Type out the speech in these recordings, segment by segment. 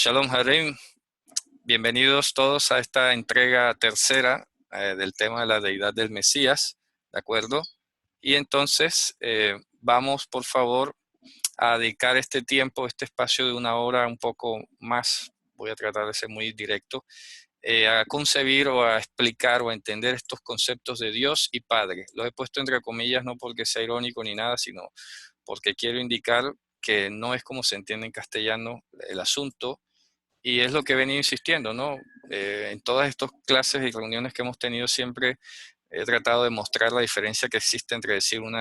Shalom Harim, bienvenidos todos a esta entrega tercera del tema de la deidad del Mesías, ¿de acuerdo? Y entonces vamos por favor a dedicar este tiempo, este espacio de una hora un poco más, voy a tratar de ser muy directo, a concebir o a explicar o a entender estos conceptos de Dios y Padre. Lo he puesto entre comillas no porque sea irónico ni nada, sino porque quiero indicar que no es como se entiende en castellano el asunto. Y es lo que he venido insistiendo, ¿no? En todas estas clases y reuniones que hemos tenido siempre he tratado de mostrar la diferencia que existe entre decir un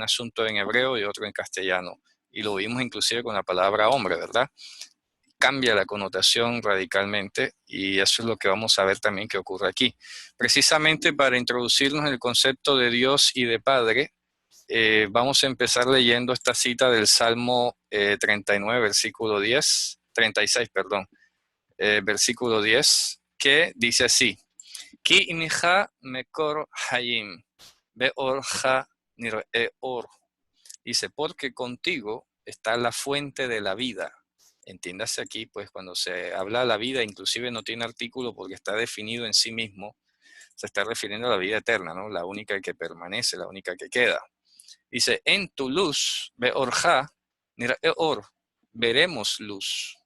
asunto en hebreo y otro en castellano. Y lo vimos inclusive con la palabra hombre, ¿verdad? Cambia la connotación radicalmente y eso es lo que vamos a ver también que ocurre aquí. Precisamente para introducirnos en el concepto de Dios y de Padre, vamos a empezar leyendo esta cita del Salmo 39, versículo 10, 36, perdón. Versículo 10, que dice así: Ki imcha mekor hayim, beorja nir'eor. Dice, porque contigo está la fuente de la vida. Entiéndase aquí, pues cuando se habla de la vida, inclusive no tiene artículo porque está definido en sí mismo, se está refiriendo a la vida eterna, ¿no? La única que permanece, la única que queda. Dice, en tu luz, beorja nir'eor, veremos luz.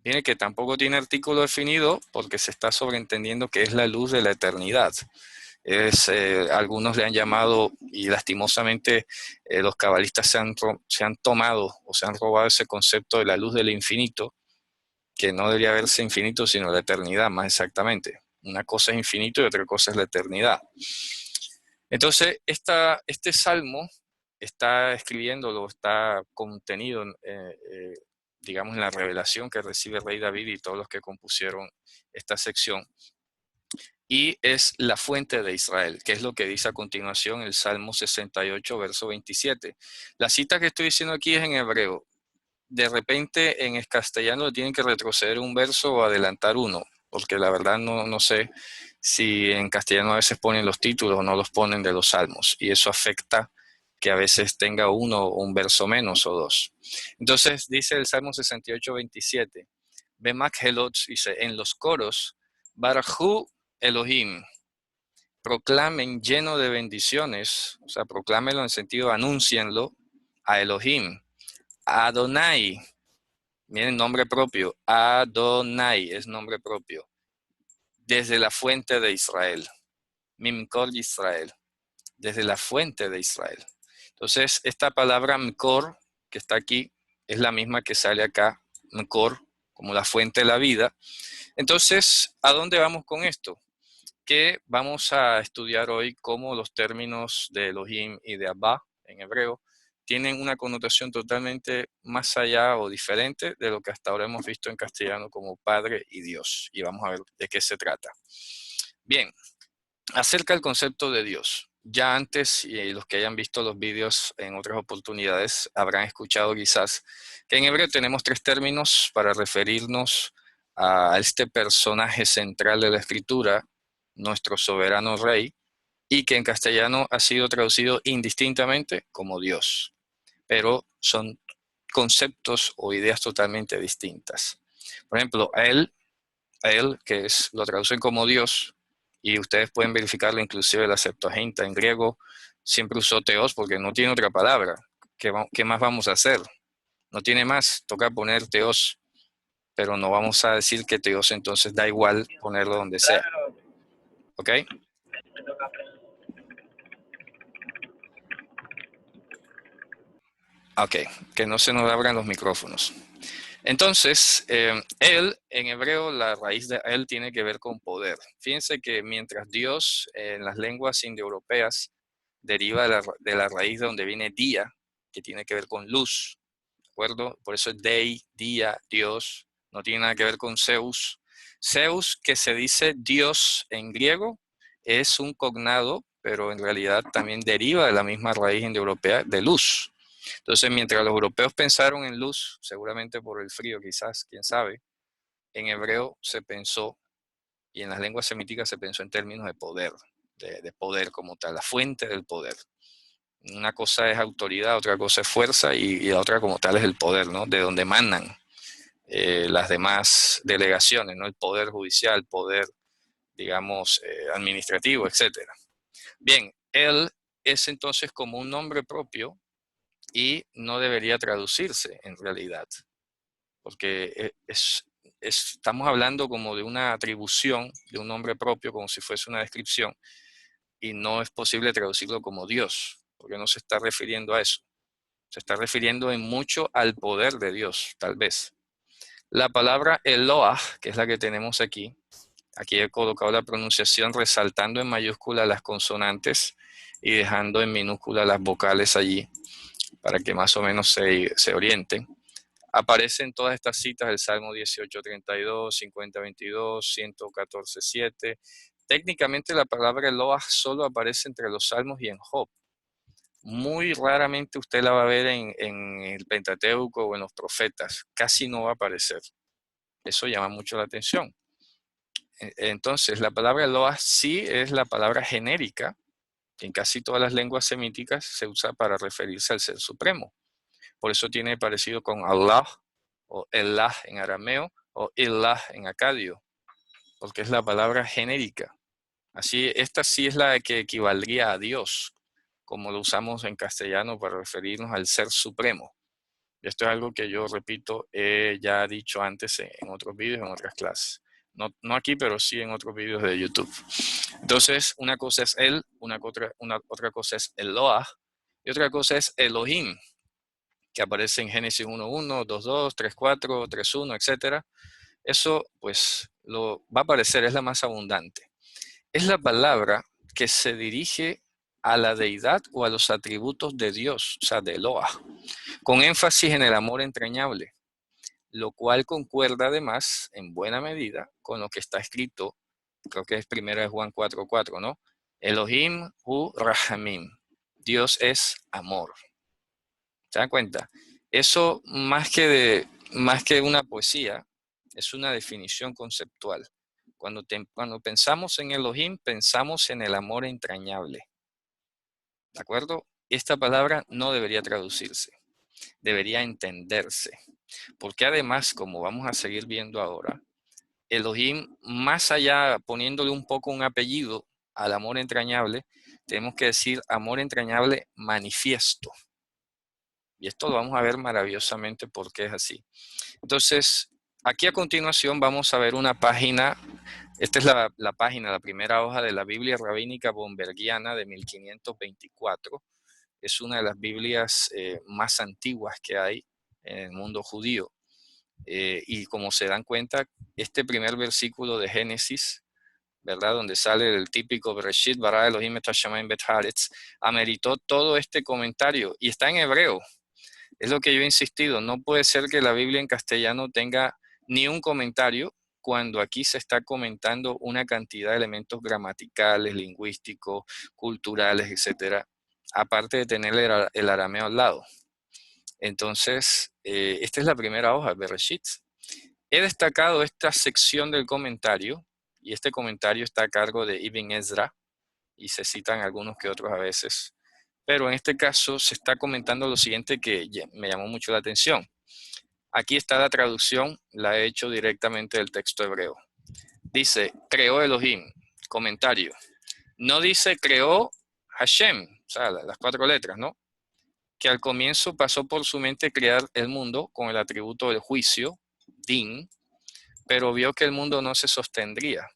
Viene que tampoco tiene artículo definido porque se está sobreentendiendo que es la luz de la eternidad. Algunos le han llamado, y lastimosamente los cabalistas se han tomado o se han robado ese concepto de la luz del infinito, que no debería verse infinito, sino la eternidad, más exactamente. Una cosa es infinito y otra cosa es la eternidad. Entonces, este salmo está escribiéndolo, está contenido digamos, en la revelación que recibe el rey David y todos los que compusieron esta sección. Y es la fuente de Israel, que es lo que dice a continuación el Salmo 68, verso 27. La cita que estoy diciendo aquí es en hebreo. De repente en el castellano tienen que retroceder un verso o adelantar uno, porque la verdad no sé si en castellano a veces ponen los títulos o no los ponen de los salmos, y eso afecta que a veces tenga uno o un verso menos o dos. Entonces dice el Salmo 68, 27, Bemak Helot, dice, en los coros, Barhu Elohim, proclamen lleno de bendiciones, o sea, proclámenlo en el sentido, anúncienlo a Elohim, a Adonai. Miren, nombre propio, Adonai es nombre propio, desde la fuente de Israel, Mimkor Israel, desde la fuente de Israel. Entonces, esta palabra Mkor, que está aquí, es la misma que sale acá, Mkor, como la fuente de la vida. Entonces, ¿a dónde vamos con esto? Que vamos a estudiar hoy cómo los términos de Elohim y de Abba, en hebreo, tienen una connotación totalmente más allá o diferente de lo que hasta ahora hemos visto en castellano como Padre y Dios. Y vamos a ver de qué se trata. Bien, acerca del concepto de Dios. Ya antes, y los que hayan visto los vídeos en otras oportunidades, habrán escuchado quizás que en hebreo tenemos tres términos para referirnos a este personaje central de la escritura, nuestro soberano rey, y que en castellano ha sido traducido indistintamente como Dios, pero son conceptos o ideas totalmente distintas. Por ejemplo, a él que lo traducen como Dios, y ustedes pueden verificarlo inclusive la Septuaginta en griego, siempre usó teos porque no tiene otra palabra. ¿Qué más vamos a hacer? No tiene más, toca poner teos, pero no vamos a decir que teos entonces da igual ponerlo donde sea. ¿Ok? Ok, que no se nos abran los micrófonos. Entonces, él, en hebreo, la raíz de él tiene que ver con poder. Fíjense que mientras Dios en las lenguas indoeuropeas deriva de la raíz de donde viene día, que tiene que ver con luz, ¿de acuerdo? Por eso es dei, día, Dios, no tiene nada que ver con Zeus. Zeus, que se dice Dios en griego, es un cognado, pero en realidad también deriva de la misma raíz indoeuropea de luz. Entonces, mientras los europeos pensaron en luz, seguramente por el frío quizás, quién sabe, en hebreo se pensó, y en las lenguas semíticas se pensó en términos de poder, de poder como tal, la fuente del poder. Una cosa es autoridad, otra cosa es fuerza, y la otra como tal es el poder, ¿no? De donde emanan las demás delegaciones, ¿no? El poder judicial, poder, digamos, administrativo, etcétera. Bien, él es entonces como un nombre propio y no debería traducirse en realidad, porque estamos hablando como de una atribución de un nombre propio, como si fuese una descripción, y no es posible traducirlo como Dios, porque no se está refiriendo a eso. Se está refiriendo en mucho al poder de Dios, tal vez. La palabra Eloah, que es la que tenemos aquí, aquí he colocado la pronunciación resaltando en mayúscula las consonantes y dejando en minúscula las vocales allí para que más o menos se orienten. Aparecen todas estas citas del Salmo 18:32, 50:22, 114:7. Técnicamente la palabra Eloah solo aparece entre los Salmos y en Job. Muy raramente usted la va a ver en el Pentateuco o en los profetas. Casi no va a aparecer. Eso llama mucho la atención. Entonces, la palabra Eloah sí es la palabra genérica que en casi todas las lenguas semíticas se usa para referirse al Ser Supremo. Por eso tiene parecido con Allah o Elah en arameo o Ilah en acadio, porque es la palabra genérica. Así, esta sí es la que equivaldría a Dios, como lo usamos en castellano para referirnos al Ser Supremo. Esto es algo que yo, repito, he ya dicho antes en otros vídeos, en otras clases. No aquí, pero sí en otros vídeos de YouTube. Entonces, una cosa es Él, otra cosa es Eloah, y otra cosa es Elohim, que aparece en Génesis 1:1, 2:2, 3:4, 3:1, etc. Eso, pues, va a aparecer, es la más abundante. Es la palabra que se dirige a la deidad o a los atributos de Dios, o sea, de Eloah, con énfasis en el amor entrañable, lo cual concuerda además en buena medida con lo que está escrito, creo que es 1 Juan 4:4, ¿no? Elohim hu rahamim, Dios es amor. ¿Se dan cuenta? Eso más que una poesía, es una definición conceptual. Cuando pensamos en Elohim, pensamos en el amor entrañable. ¿De acuerdo? Esta palabra no debería traducirse, debería entenderse. Porque además, como vamos a seguir viendo ahora, Elohim, más allá poniéndole un poco un apellido al amor entrañable, tenemos que decir amor entrañable manifiesto. Y esto lo vamos a ver maravillosamente por qué es así. Entonces, aquí a continuación vamos a ver una página. Esta es la página, la primera hoja de la Biblia Rabínica Bombergiana de 1524. Es una de las Biblias más antiguas que hay en el mundo judío. Y como se dan cuenta, este primer versículo de Génesis, ¿verdad? Donde sale el típico Bereshit bara Elohim et hashamayim bet haaretz, ameritó todo este comentario y está en hebreo. Es lo que yo he insistido, no puede ser que la Biblia en castellano tenga ni un comentario cuando aquí se está comentando una cantidad de elementos gramaticales, lingüísticos, culturales, etcétera, aparte de tener el arameo al lado. Entonces, esta es la primera hoja, Bereshit. He destacado esta sección del comentario, y este comentario está a cargo de Ibn Ezra, y se citan algunos que otros a veces. Pero en este caso se está comentando lo siguiente que me llamó mucho la atención. Aquí está la traducción, la he hecho directamente del texto hebreo. Dice, creó Elohim, comentario. No dice creó Hashem, o sea, las 4 letras, ¿no? Que al comienzo pasó por su mente crear el mundo con el atributo del juicio, din, pero vio que el mundo no se sostendría.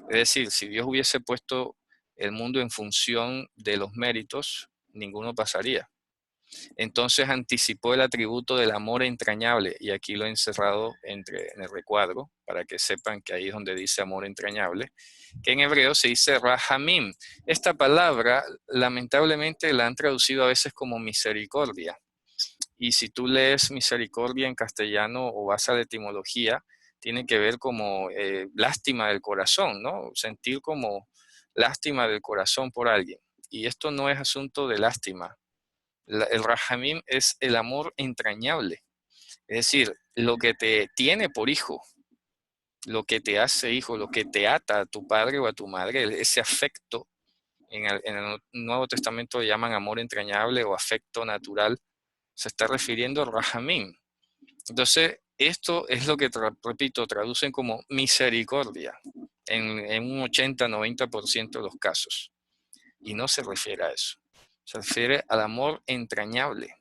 Es decir, si Dios hubiese puesto el mundo en función de los méritos, ninguno pasaría. Entonces anticipó el atributo del amor entrañable, y aquí lo he encerrado en el recuadro, para que sepan que ahí es donde dice amor entrañable, que en hebreo se dice rahamim. Esta palabra, lamentablemente, la han traducido a veces como misericordia. Y si tú lees misericordia en castellano o vas a la etimología, tiene que ver como lástima del corazón, ¿no? Sentir como lástima del corazón por alguien. Y esto no es asunto de lástima. El rahamim es el amor entrañable. Es decir, lo que te tiene por hijo, lo que te hace hijo, lo que te ata a tu padre o a tu madre, ese afecto, en el Nuevo Testamento lo llaman amor entrañable o afecto natural, se está refiriendo a rahamim. Entonces, Esto es lo que, repito, traducen como misericordia en un 80-90% de los casos. Y no se refiere a eso. Se refiere al amor entrañable.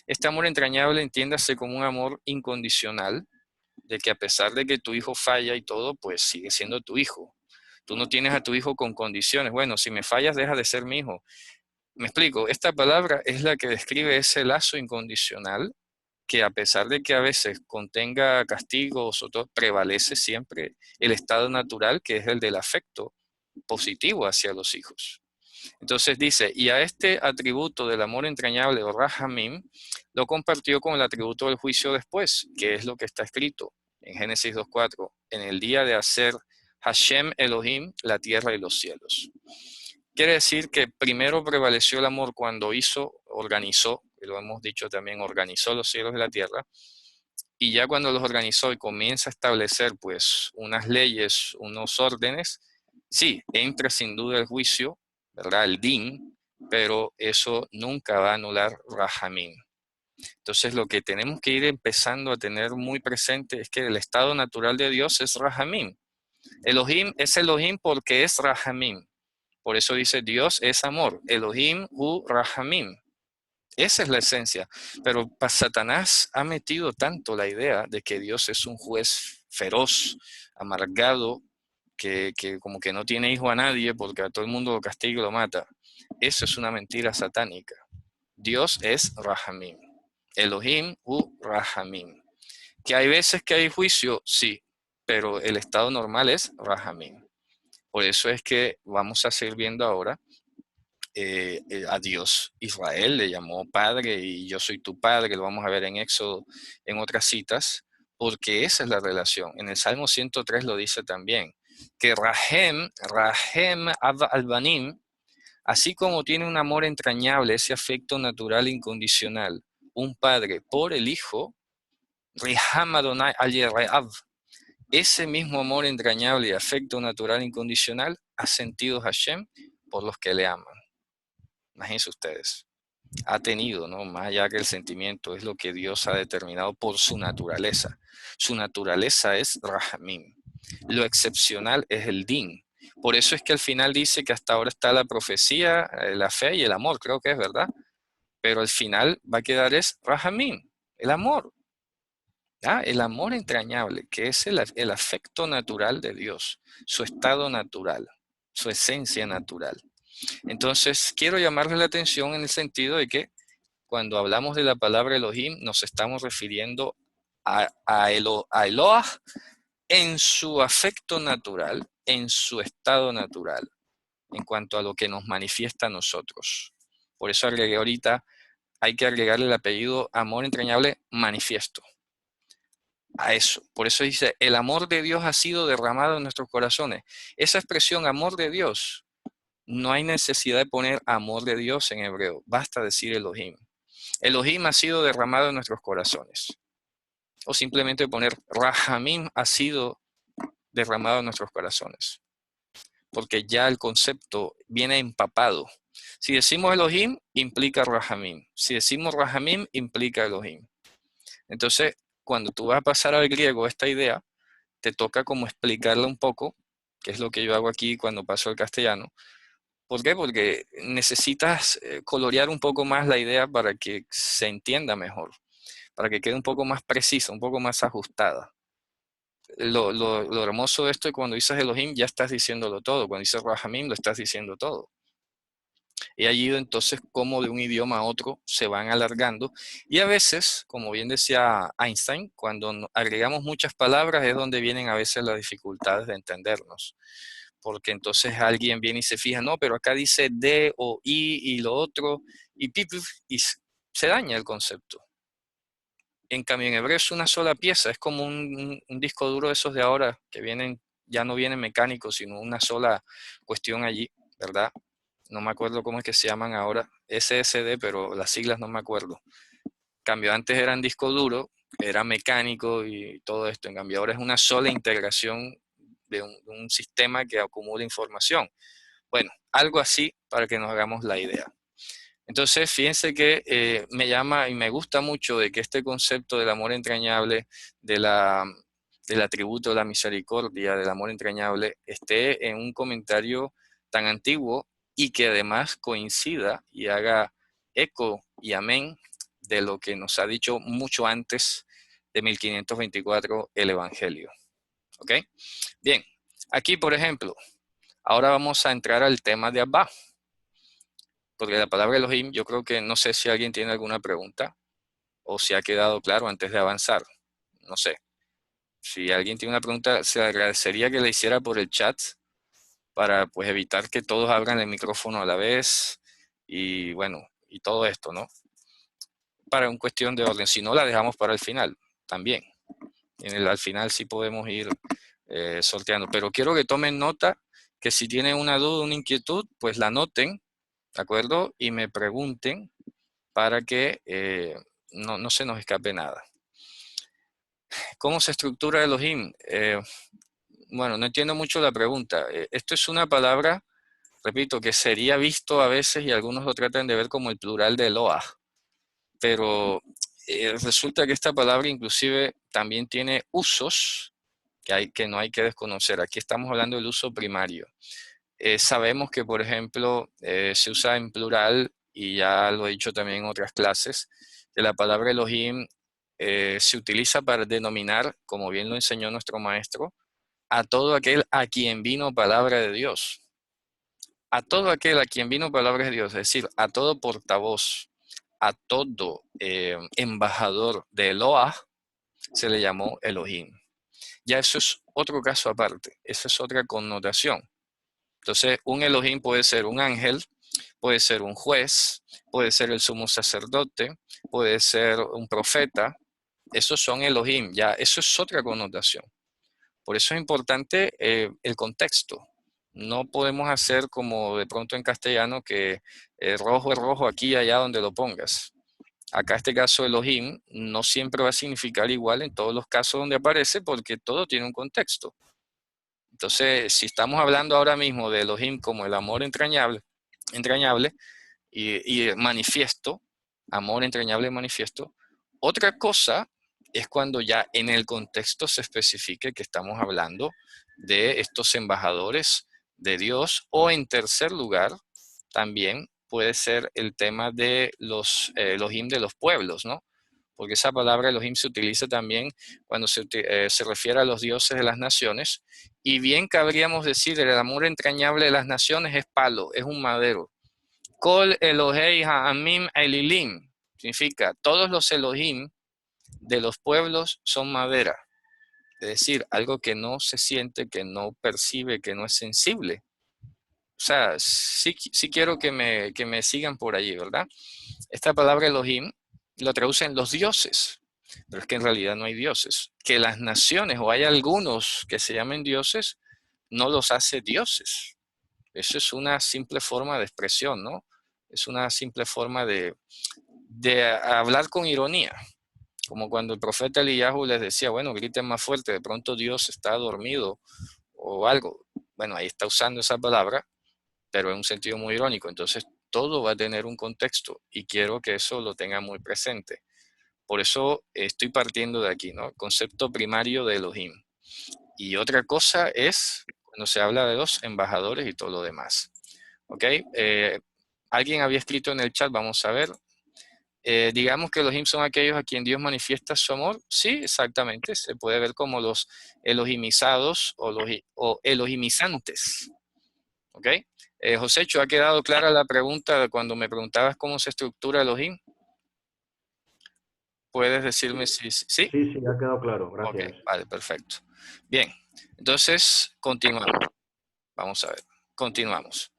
Este amor entrañable entiéndase como un amor incondicional, de que a pesar de que tu hijo falla y todo, pues sigue siendo tu hijo. Tú no tienes a tu hijo con condiciones. Bueno, si me fallas, deja de ser mi hijo. Me explico, esta palabra es la que describe ese lazo incondicional que a pesar de que a veces contenga castigos o todo, prevalece siempre el estado natural que es el del afecto positivo hacia los hijos. Entonces dice, y a este atributo del amor entrañable o Rahamim lo compartió con el atributo del juicio después, que es lo que está escrito en Génesis 2.4, en el día de hacer Hashem Elohim la tierra y los cielos. Quiere decir que primero prevaleció el amor cuando organizó, y lo hemos dicho también, organizó los cielos y la tierra, y ya cuando los organizó y comienza a establecer pues unas leyes, unos órdenes, sí, entra sin duda el juicio, ¿verdad? El din, pero eso nunca va a anular Rahamim. Entonces lo que tenemos que ir empezando a tener muy presente es que el estado natural de Dios es Rahamim. Elohim es Elohim porque es Rahamim. Por eso dice Dios es amor. Elohim hu Rahamim. Esa es la esencia. Pero Satanás ha metido tanto la idea de que Dios es un juez feroz, amargado, que como que no tiene hijo a nadie porque a todo el mundo lo castiga y lo mata. Eso es una mentira satánica. Dios es Rahamim. Elohim u Rahamim. Que hay veces que hay juicio, sí, pero el estado normal es Rahamim. Por eso es que vamos a seguir viendo ahora a Dios. Israel le llamó padre y yo soy tu padre, lo vamos a ver en Éxodo, en otras citas, porque esa es la relación. En el Salmo 103 lo dice también, que Rahem Albanim, así como tiene un amor entrañable, ese afecto natural incondicional, un padre por el hijo, Riham Adonai al Yereav, ese mismo amor entrañable y afecto natural incondicional ha sentido Hashem por los que le aman. Imagínense ustedes. Ha tenido, ¿no? Más allá que el sentimiento, es lo que Dios ha determinado por su naturaleza. Su naturaleza es Rahamim. Lo excepcional es el Din. Por eso es que al final dice que hasta ahora está la profecía, la fe y el amor, creo que es verdad. Pero al final va a quedar es Rahamim, el amor. ¿Ah? El amor entrañable, que es el afecto natural de Dios, su estado natural, su esencia natural. Entonces, quiero llamarle la atención en el sentido de que cuando hablamos de la palabra Elohim, nos estamos refiriendo a Eloah en su afecto natural, en su estado natural, en cuanto a lo que nos manifiesta a nosotros. Por eso agregué ahorita, hay que agregarle el apellido amor entrañable manifiesto. A eso. Por eso dice, el amor de Dios ha sido derramado en nuestros corazones. Esa expresión, amor de Dios, no hay necesidad de poner amor de Dios en hebreo. Basta decir Elohim. Elohim ha sido derramado en nuestros corazones. O simplemente poner Rahamim ha sido derramado en nuestros corazones. Porque ya el concepto viene empapado. Si decimos Elohim, implica Rahamim. Si decimos Rahamim, implica Elohim. Entonces, cuando tú vas a pasar al griego esta idea, te toca como explicarla un poco, que es lo que yo hago aquí cuando paso al castellano. ¿Por qué? Porque necesitas colorear un poco más la idea para que se entienda mejor, para que quede un poco más precisa, un poco más ajustada. Lo hermoso de esto es cuando dices Elohim ya estás diciéndolo todo, cuando dices Rahamim lo estás diciendo todo. Y allí entonces cómo de un idioma a otro se van alargando. Y a veces, como bien decía Einstein, cuando agregamos muchas palabras es donde vienen a veces las dificultades de entendernos. Porque entonces alguien viene y se fija, no, pero acá dice de o y lo otro, y se daña el concepto. En cambio, en hebreo es una sola pieza, es como un disco duro de esos de ahora, que vienen, ya no vienen mecánicos, sino una sola cuestión allí, ¿verdad? No me acuerdo cómo es que se llaman ahora, SSD, pero las siglas no me acuerdo. En cambio, antes eran disco duro, era mecánico y todo esto. En cambio, ahora es una sola integración de un sistema que acumula información. Bueno, algo así para que nos hagamos la idea. Entonces, fíjense que me llama y me gusta mucho de que este concepto del amor entrañable, de del atributo de la misericordia, del amor entrañable, esté en un comentario tan antiguo y que además coincida y haga eco y amén de lo que nos ha dicho mucho antes de 1524 el Evangelio. ¿Ok? Bien, aquí por ejemplo, ahora vamos a entrar al tema de Abba, porque la palabra Elohim, yo creo que no sé si alguien tiene alguna pregunta o si ha quedado claro antes de avanzar. No sé. Si alguien tiene una pregunta, se agradecería que la hiciera por el chat para pues evitar que todos abran el micrófono a la vez y bueno, y todo esto, ¿no? Para una cuestión de orden. Si no, la dejamos para el final también. Al final sí podemos ir sorteando. Pero quiero que tomen nota que si tienen una duda, una inquietud, pues la anoten, ¿de acuerdo? Y me pregunten para que no se nos escape nada. ¿Cómo se estructura Elohim? Bueno, no entiendo mucho la pregunta. Esto es una palabra, repito, que sería visto a veces y algunos lo tratan de ver como el plural de Eloah, pero resulta que esta palabra inclusive también tiene usos que no hay que desconocer. Aquí estamos hablando del uso primario. Sabemos que, por ejemplo, se usa en plural, y ya lo he dicho también en otras clases, que la palabra Elohim se utiliza para denominar, como bien lo enseñó nuestro maestro, a todo aquel a quien vino palabra de Dios. A todo aquel a quien vino palabra de Dios, es decir, a todo portavoz, a todo embajador de Eloah, se le llamó Elohim. Ya eso es otro caso aparte, esa es otra connotación. Entonces, un Elohim puede ser un ángel, puede ser un juez, puede ser el sumo sacerdote, puede ser un profeta. Esos son Elohim, ya eso es otra connotación. Por eso es importante el contexto. No podemos hacer como de pronto en castellano que rojo es rojo aquí y allá donde lo pongas. Acá este caso Elohim no siempre va a significar igual en todos los casos donde aparece porque todo tiene un contexto. Entonces, si estamos hablando ahora mismo de Elohim como el amor entrañable y manifiesto, amor entrañable y manifiesto, otra cosa es cuando ya en el contexto se especifique que estamos hablando de estos embajadores de Dios, o en tercer lugar, también puede ser el tema de los Elohim de los pueblos, ¿no? Porque esa palabra Elohim se utiliza también cuando se refiere a los dioses de las naciones, y bien cabríamos decir el amor entrañable de las naciones es palo, es un madero. Kol Elohei Ha'amim Elilim significa todos los Elohim de los pueblos son madera, es decir, algo que no se siente, que no percibe, que no es sensible. O sea, sí quiero que me sigan por allí, ¿verdad? Esta palabra Elohim lo traducen los dioses, pero es que en realidad no hay dioses. Que las naciones o hay algunos que se llamen dioses, no los hace dioses. Eso es una simple forma de expresión, ¿no? Es una simple forma de hablar con ironía. Como cuando el profeta Eliyahu les decía, bueno, griten más fuerte, de pronto Dios está dormido o algo. Bueno, ahí está usando esa palabra, pero en un sentido muy irónico. Entonces, todo va a tener un contexto y quiero que eso lo tengan muy presente. Por eso estoy partiendo de aquí, ¿no? Concepto primario de Elohim. Y otra cosa es cuando se habla de los embajadores y todo lo demás. ¿Ok? Alguien había escrito en el chat, vamos a ver. Digamos que Elohim son aquellos a quien Dios manifiesta su amor. Sí, exactamente. Se puede ver como los elohimizados o elohimizantes. ¿Ok? Josécho, ¿ha quedado clara la pregunta cuando me preguntabas cómo se estructura Elohim? ¿Puedes decirme si sí? Sí, sí, ha quedado claro, Ok, gracias. vale, perfecto. Bien, entonces continuamos. Vamos a ver, continuamos.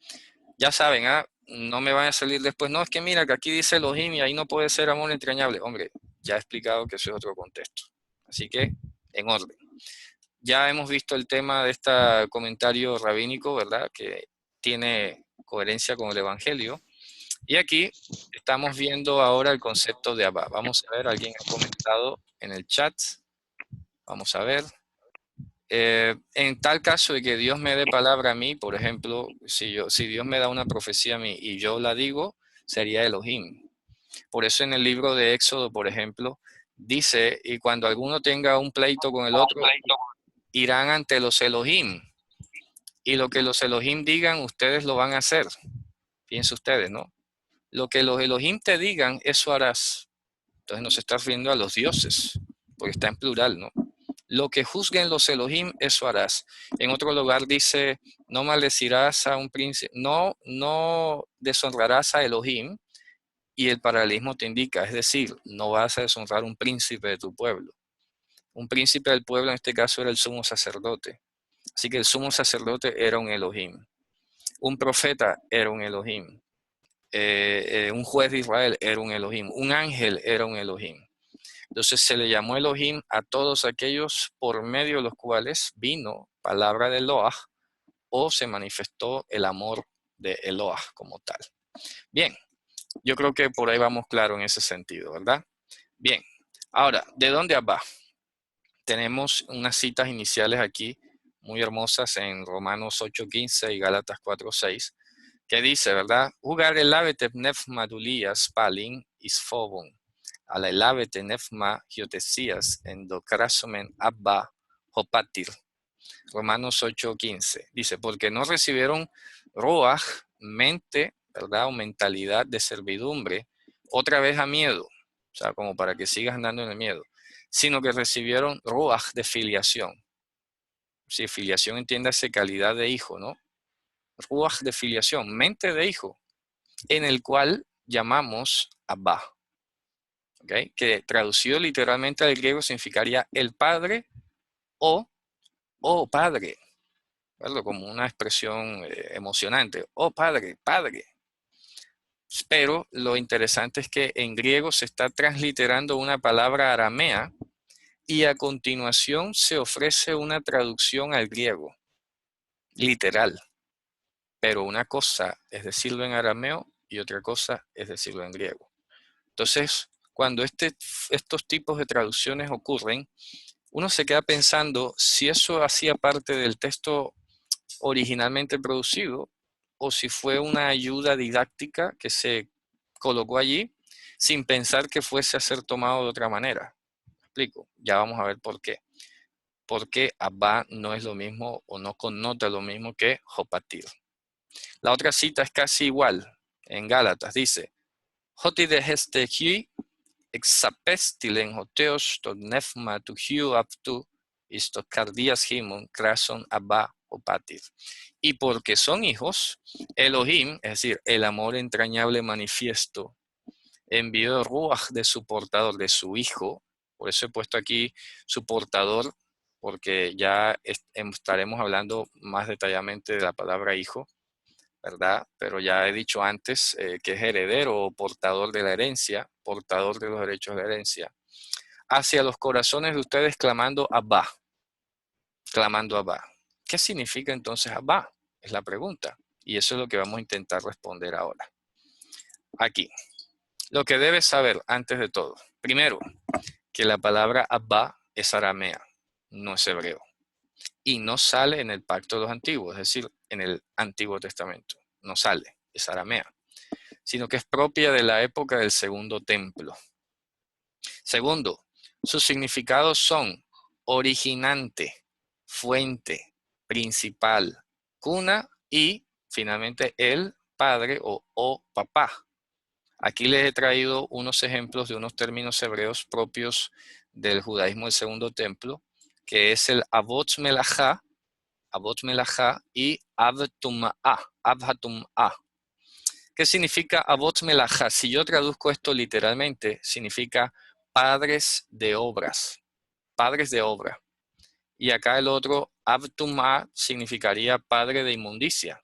Ya saben, no me van a salir después. No, es que mira, que aquí dice Elohim y ahí no puede ser amor entrañable. Hombre, ya he explicado que eso es otro contexto. Así que, en orden. Ya hemos visto el tema de este comentario rabínico, ¿verdad? Que tiene coherencia con el Evangelio. Y aquí estamos viendo ahora el concepto de Abba. Vamos a ver, alguien ha comentado en el chat. Vamos a ver. En tal caso de que Dios me dé palabra a mí, por ejemplo, si Dios me da una profecía a mí y yo la digo, sería Elohim. Por eso en el libro de Éxodo, por ejemplo, dice, y cuando alguno tenga un pleito con el otro, irán ante los Elohim. Y lo que los Elohim digan, ustedes lo van a hacer. Fíjense ustedes, ¿no? Lo que los Elohim te digan, eso harás. Entonces nos está refiriendo a los dioses, porque está en plural, ¿no? Lo que juzguen los Elohim, eso harás. En otro lugar dice, no maldecirás a un príncipe, no deshonrarás a Elohim, y el paralelismo te indica, es decir, no vas a deshonrar a un príncipe de tu pueblo. Un príncipe del pueblo en este caso era el sumo sacerdote. Así que el sumo sacerdote era un Elohim. Un profeta era un Elohim. Un juez de Israel era un Elohim. Un ángel era un Elohim. Entonces se le llamó Elohim a todos aquellos por medio de los cuales vino palabra de Eloah o se manifestó el amor de Eloah como tal. Bien, yo creo que por ahí vamos claro en ese sentido, ¿verdad? Bien, ahora, ¿de dónde va? Tenemos unas citas iniciales aquí muy hermosas en Romanos 8:15 y Gálatas 4:6, que dice, ¿verdad? Jugar el ávete nefma dulías palin isfobon, a la elavete nefma giotesías endocrasomen abba hopatir. Romanos 8:15 dice, porque no recibieron roaj, mente, ¿verdad? O mentalidad de servidumbre, otra vez a miedo, o sea, como para que sigas andando en el miedo, sino que recibieron roaj de filiación. Si filiación entiéndase calidad de hijo, ¿no? Ruach de filiación, mente de hijo, en el cual llamamos Abba, ¿okay? Que traducido literalmente al griego significaría el padre o padre, ¿verdad? Como una expresión emocionante, padre, padre. Pero lo interesante es que en griego se está transliterando una palabra aramea y a continuación se ofrece una traducción al griego, literal. Pero una cosa es decirlo en arameo y otra cosa es decirlo en griego. Entonces, cuando estos tipos de traducciones ocurren, uno se queda pensando si eso hacía parte del texto originalmente producido o si fue una ayuda didáctica que se colocó allí sin pensar que fuese a ser tomado de otra manera. ¿Me explico? Ya vamos a ver por qué. Porque Abba no es lo mismo o no connota lo mismo que Jopatir. La otra cita es casi igual. En Gálatas dice, Hoti de hesteki exapestilen hoteos to nefma tu hiu aptu isto cardias himon crason Abba Jopatir. Y porque son hijos, Elohim, es decir, el amor entrañable manifiesto, envió Ruach de su portador, de su hijo. Por eso he puesto aquí su portador, porque ya estaremos hablando más detalladamente de la palabra hijo, ¿verdad? Pero ya he dicho antes que es heredero o portador de la herencia, portador de los derechos de la herencia. Hacia los corazones de ustedes clamando Abba, clamando Abba. ¿Qué significa entonces Abba? Es la pregunta. Y eso es lo que vamos a intentar responder ahora. Aquí. Lo que debes saber antes de todo. Primero, que la palabra Abba es aramea, no es hebreo. Y no sale en el pacto de los antiguos, es decir, en el Antiguo Testamento. No sale, es aramea. Sino que es propia de la época del Segundo Templo. Segundo, sus significados son originante, fuente, principal, cuna y finalmente el padre o papá. Aquí les he traído unos ejemplos de unos términos hebreos propios del judaísmo del Segundo Templo, que es el Avot Melachá y Avhatum'a. ¿Qué significa Avot Melachá? Si yo traduzco esto literalmente, significa padres de obras, padres de obra. Y acá el otro, Avtum'a, significaría padre de inmundicia.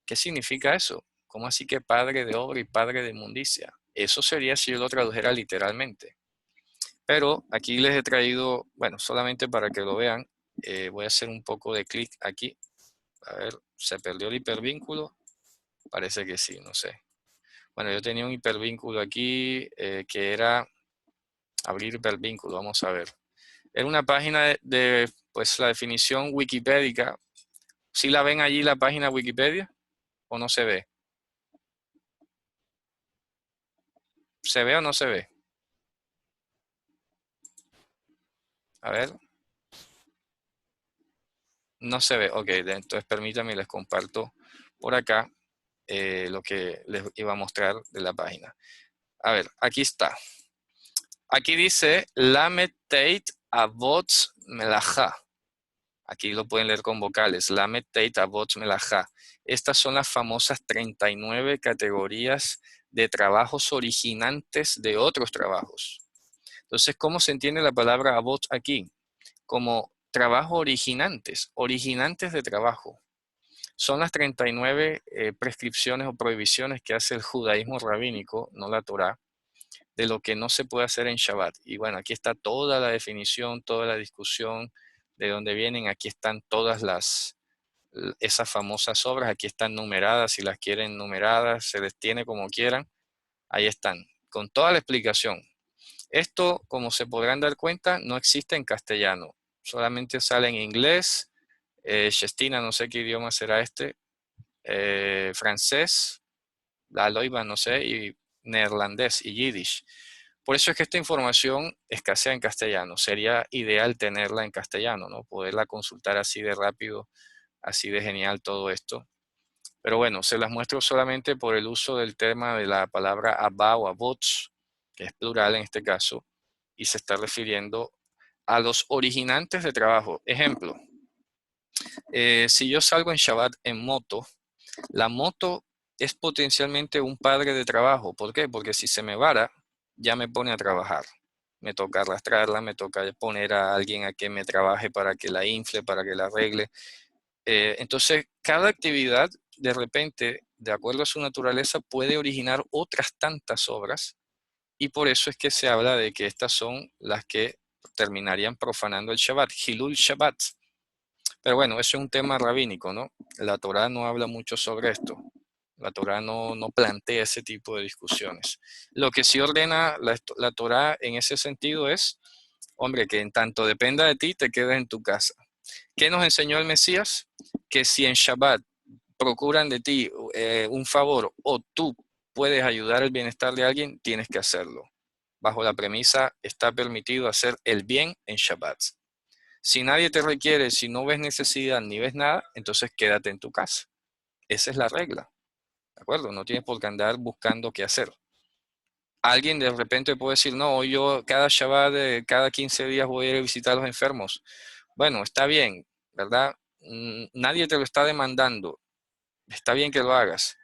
¿Qué significa eso? ¿Cómo así que padre de obra y padre de inmundicia? Eso sería si yo lo tradujera literalmente. Pero aquí les he traído, bueno, solamente para que lo vean, voy a hacer un poco de clic aquí. A ver, ¿se perdió el hipervínculo? Parece que sí, no sé. Bueno, yo tenía un hipervínculo aquí que era abrir hipervínculo, vamos a ver. Era una página pues la definición wikipédica. ¿Sí la ven allí la página Wikipedia o no se ve? ¿Se ve o no se ve? A ver, no se ve. Ok, entonces permítanme, les comparto por acá lo que les iba a mostrar de la página. A ver, aquí está. Aquí dice, Lamed Teit Avot Melachá. Aquí lo pueden leer con vocales. Lamed Teit Avot Melachá. Estas son las famosas 39 categorías de trabajos originantes de otros trabajos. Entonces, ¿cómo se entiende la palabra Avot aquí? Como trabajo originantes, originantes de trabajo. Son las 39 prescripciones o prohibiciones que hace el judaísmo rabínico, no la Torá, de lo que no se puede hacer en Shabbat. Y bueno, aquí está toda la definición, toda la discusión de dónde vienen. Aquí están todas esas famosas obras, aquí están numeradas, si las quieren numeradas, se les tiene como quieran. Ahí están, con toda la explicación. Esto, como se podrán dar cuenta, no existe en castellano. Solamente sale en inglés, Chestina, no sé qué idioma será este, francés, la loiva, no sé, y neerlandés y yiddish. Por eso es que esta información escasea en castellano. Sería ideal tenerla en castellano, ¿no? Poderla consultar así de rápido, así de genial todo esto. Pero bueno, se las muestro solamente por el uso del tema de la palabra abba o abots, que es plural en este caso, y se está refiriendo a los originantes de trabajo. Ejemplo, si yo salgo en Shabbat en moto, la moto es potencialmente un padre de trabajo. ¿Por qué? Porque si se me vara, ya me pone a trabajar. Me toca arrastrarla, me toca poner a alguien a que me trabaje para que la infle, para que la arregle. Entonces, cada actividad, de repente, de acuerdo a su naturaleza, puede originar otras tantas obras y por eso es que se habla de que estas son las que terminarían profanando el Shabbat, Hilul Shabbat. Pero bueno, eso es un tema rabínico, ¿no? La Torá no habla mucho sobre esto. La Torá no plantea ese tipo de discusiones. Lo que sí ordena la Torá en ese sentido es, hombre, que en tanto dependa de ti, te quedes en tu casa. ¿Qué nos enseñó el Mesías? Que si en Shabbat procuran de ti un favor o tú puedes ayudar el bienestar de alguien, tienes que hacerlo. Bajo la premisa, está permitido hacer el bien en Shabbat. Si nadie te requiere, si no ves necesidad ni ves nada, entonces quédate en tu casa. Esa es la regla, ¿de acuerdo? No tienes por qué andar buscando qué hacer. Alguien de repente puede decir, no, hoy yo cada Shabbat, cada 15 días voy a ir a visitar a los enfermos. Bueno, está bien, ¿verdad? Nadie te lo está demandando. Está bien que lo hagas,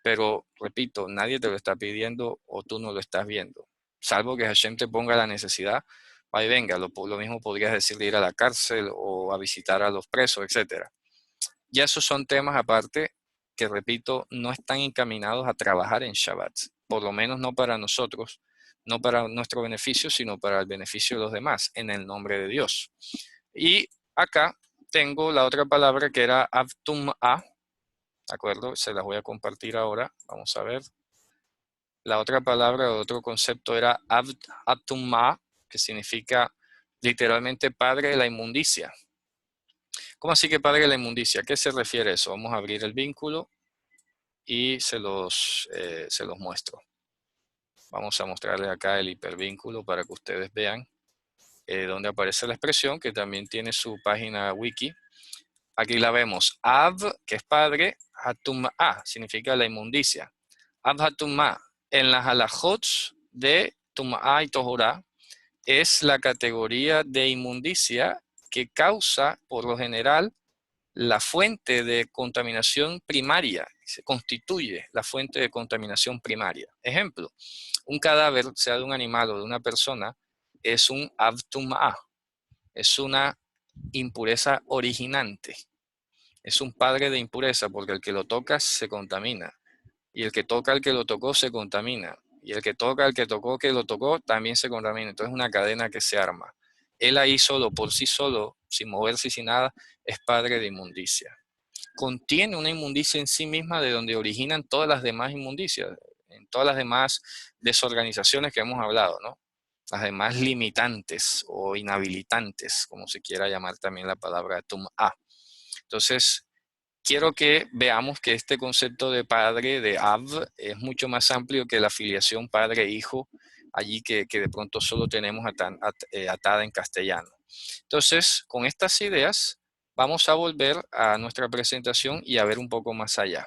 pero repito, nadie te lo está pidiendo o tú no lo estás viendo. Salvo que Hashem te ponga la necesidad, ahí venga, lo mismo podrías decir de ir a la cárcel o a visitar a los presos, etcétera. Ya esos son temas aparte que, repito, no están encaminados a trabajar en Shabbat, por lo menos no para nosotros, no para nuestro beneficio, sino para el beneficio de los demás, en el nombre de Dios. Y acá tengo la otra palabra que era Avtum'a, ¿de acuerdo? Se las voy a compartir ahora, vamos a ver. La otra palabra, otro concepto era Avtum'a, que significa literalmente padre de la inmundicia. ¿Cómo así que padre de la inmundicia? ¿A qué se refiere eso? Vamos a abrir el vínculo y se los muestro. Vamos a mostrarles acá el hipervínculo para que ustedes vean donde aparece la expresión, que también tiene su página wiki. Aquí la vemos. Av, que es padre, Hatum'a, significa la inmundicia. Av Hatum'a, en las halajots de Tum'a y Tohorá, es la categoría de inmundicia que causa, por lo general, la fuente de contaminación primaria, se constituye la fuente de contaminación primaria. Ejemplo, un cadáver, sea de un animal o de una persona, es un avtum'a, es una impureza originante, es un padre de impureza porque el que lo toca se contamina y el que toca al que lo tocó se contamina y el que toca al que tocó que lo tocó también se contamina. Entonces es una cadena que se arma. Él ahí solo, por sí solo, sin moverse y sin nada, es padre de inmundicia. Contiene una inmundicia en sí misma de donde originan todas las demás inmundicias, en todas las demás desorganizaciones que hemos hablado, ¿no? Las demás limitantes o inhabilitantes, como se quiera llamar también la palabra tum'a. Entonces, quiero que veamos que este concepto de padre, de Av, es mucho más amplio que la filiación padre-hijo, allí que de pronto solo tenemos atada en castellano. Entonces, con estas ideas, vamos a volver a nuestra presentación y a ver un poco más allá.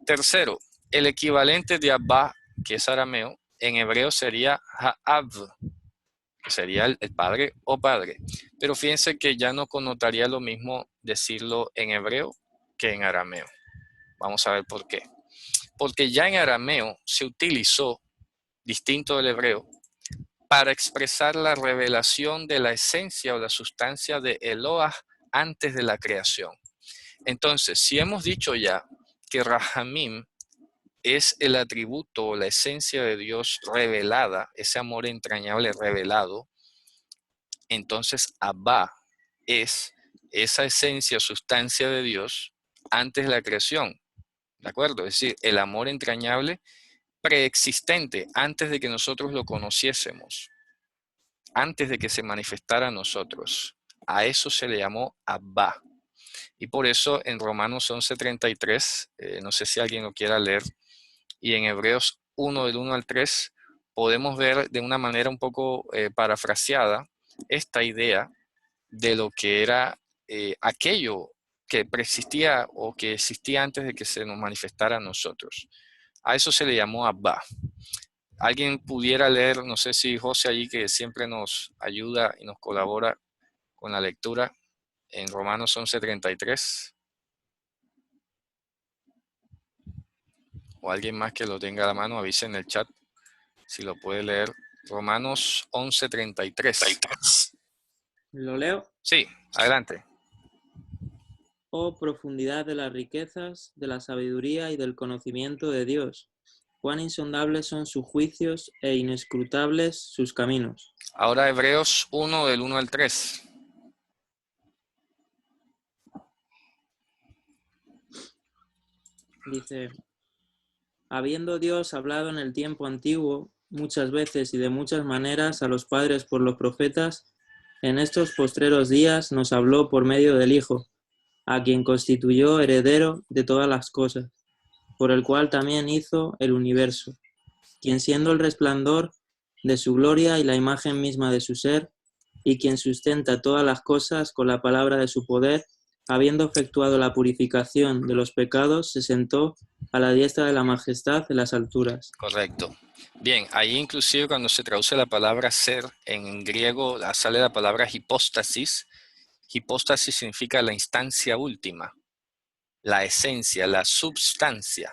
Tercero, el equivalente de Abba, que es arameo, en hebreo sería Ha'av, que sería el padre o padre. Pero fíjense que ya no connotaría lo mismo decirlo en hebreo que en arameo. Vamos a ver por qué. Porque ya en arameo se utilizó, distinto del hebreo, para expresar la revelación de la esencia o la sustancia de Eloah antes de la creación. Entonces, si hemos dicho ya que Rahamim es el atributo o la esencia de Dios revelada, ese amor entrañable revelado, entonces Abba es esa esencia o sustancia de Dios antes de la creación. ¿De acuerdo? Es decir, el amor entrañable preexistente, antes de que nosotros lo conociésemos, antes de que se manifestara a nosotros. A eso se le llamó Abba. Y por eso en Romanos 11:33, no sé si alguien lo quiera leer, y en Hebreos 1, del 1 al 3, podemos ver de una manera un poco parafraseada esta idea de lo que era aquello que preexistía o que existía antes de que se nos manifestara a nosotros. A eso se le llamó Abba. Alguien pudiera leer, no sé si José allí, que siempre nos ayuda y nos colabora con la lectura, en Romanos 11:33, o alguien más que lo tenga a la mano, avise en el chat si lo puede leer. Romanos 11:33. ¿Lo leo? Sí, adelante. Oh, profundidad de las riquezas, de la sabiduría y del conocimiento de Dios. Cuán insondables son sus juicios e inescrutables sus caminos. Ahora Hebreos 1, del 1 al 3. Dice, habiendo Dios hablado en el tiempo antiguo, muchas veces y de muchas maneras a los padres por los profetas, en estos postreros días nos habló por medio del Hijo, a quien constituyó heredero de todas las cosas, por el cual también hizo el universo, quien siendo el resplandor de su gloria y la imagen misma de su ser, y quien sustenta todas las cosas con la palabra de su poder, habiendo efectuado la purificación de los pecados, se sentó a la diestra de la majestad de las alturas. Correcto. Bien, ahí inclusive cuando se traduce la palabra ser, en griego sale la palabra hipóstasis. Hipóstasis significa la instancia última, la esencia, la substancia.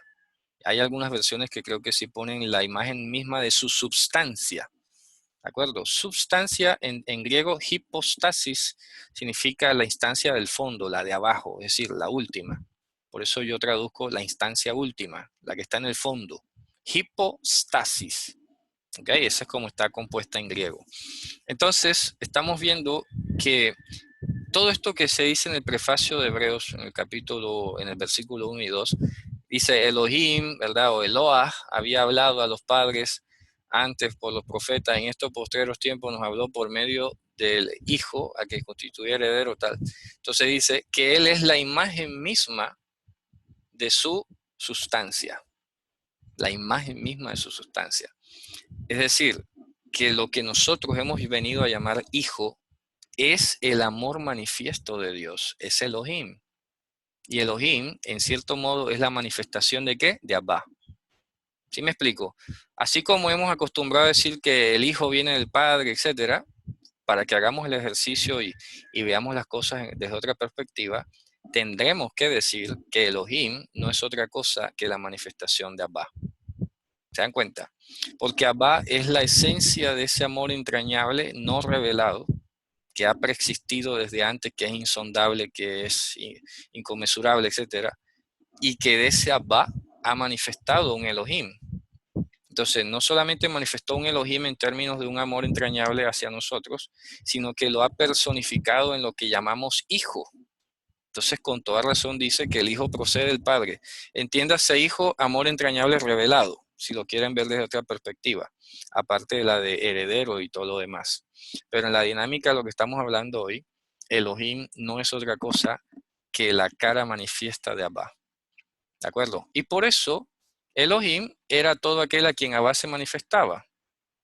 Hay algunas versiones que creo que sí ponen la imagen misma de su substancia. ¿De acuerdo? Substancia en griego, hipostasis, significa la instancia del fondo, la de abajo, es decir, la última. Por eso yo traduzco la instancia última, la que está en el fondo. Hipostasis. ¿Ok? Esa es como está compuesta en griego. Entonces, estamos viendo que todo esto que se dice en el prefacio de Hebreos, en el versículo 1 y 2, dice Elohim, ¿verdad? O Eloah había hablado a los padres antes por los profetas, en estos postreros tiempos nos habló por medio del Hijo, a que constituye heredero tal. Entonces dice que Él es la imagen misma de su sustancia, la imagen misma de su sustancia. Es decir, que lo que nosotros hemos venido a llamar Hijo es el amor manifiesto de Dios, es Elohim. Y Elohim, en cierto modo, es la manifestación de ¿qué? De Abba. ¿Sí me explico? Así como hemos acostumbrado a decir que el Hijo viene del Padre, etcétera, para que hagamos el ejercicio y veamos las cosas desde otra perspectiva, tendremos que decir que Elohim no es otra cosa que la manifestación de Abba. ¿Se dan cuenta? Porque Abba es la esencia de ese amor entrañable, no revelado, que ha preexistido desde antes, que es insondable, que es inconmensurable, etcétera, y que de ese Abba ha manifestado un Elohim. Entonces, no solamente manifestó un Elohim en términos de un amor entrañable hacia nosotros, sino que lo ha personificado en lo que llamamos hijo. Entonces, con toda razón dice que el hijo procede del Padre. Entiéndase hijo, amor entrañable revelado, si lo quieren ver desde otra perspectiva, aparte de la de heredero y todo lo demás. Pero en la dinámica de lo que estamos hablando hoy, Elohim no es otra cosa que la cara manifiesta de Abba. ¿De acuerdo? Y por eso Elohim era todo aquel a quien Abba se manifestaba.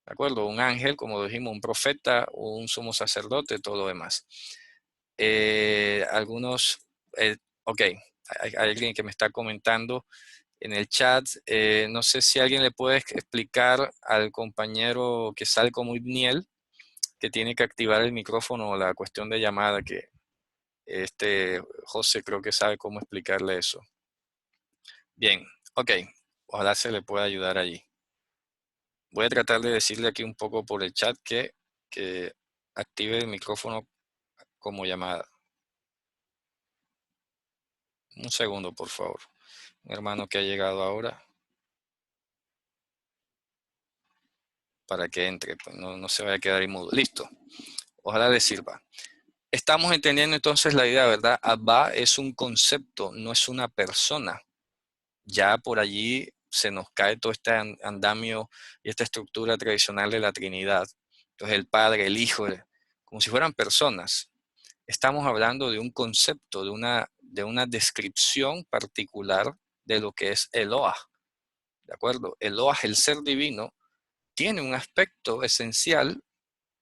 ¿De acuerdo? Un ángel, como dijimos, un profeta, un sumo sacerdote, todo lo demás. Ok, hay alguien que me está comentando en el chat. No sé si alguien le puede explicar al compañero que sale como Ibniel que tiene que activar el micrófono o la cuestión de llamada, que José creo que sabe cómo explicarle eso. Bien, ok, ojalá se le pueda ayudar allí. Voy a tratar de decirle aquí un poco por el chat que active el micrófono como llamada. Un segundo, por favor. Mi hermano que ha llegado ahora. Para que entre, pues no se vaya a quedar inmudo. Listo. Ojalá le sirva. Estamos entendiendo entonces la idea, ¿verdad? Abba es un concepto, no es una persona. Ya por allí se nos cae todo este andamio y esta estructura tradicional de la Trinidad. Entonces el Padre, el Hijo, como si fueran personas. Estamos hablando de un concepto, de una descripción particular de lo que es Eloah. ¿De acuerdo? Eloah, el ser divino, tiene un aspecto esencial,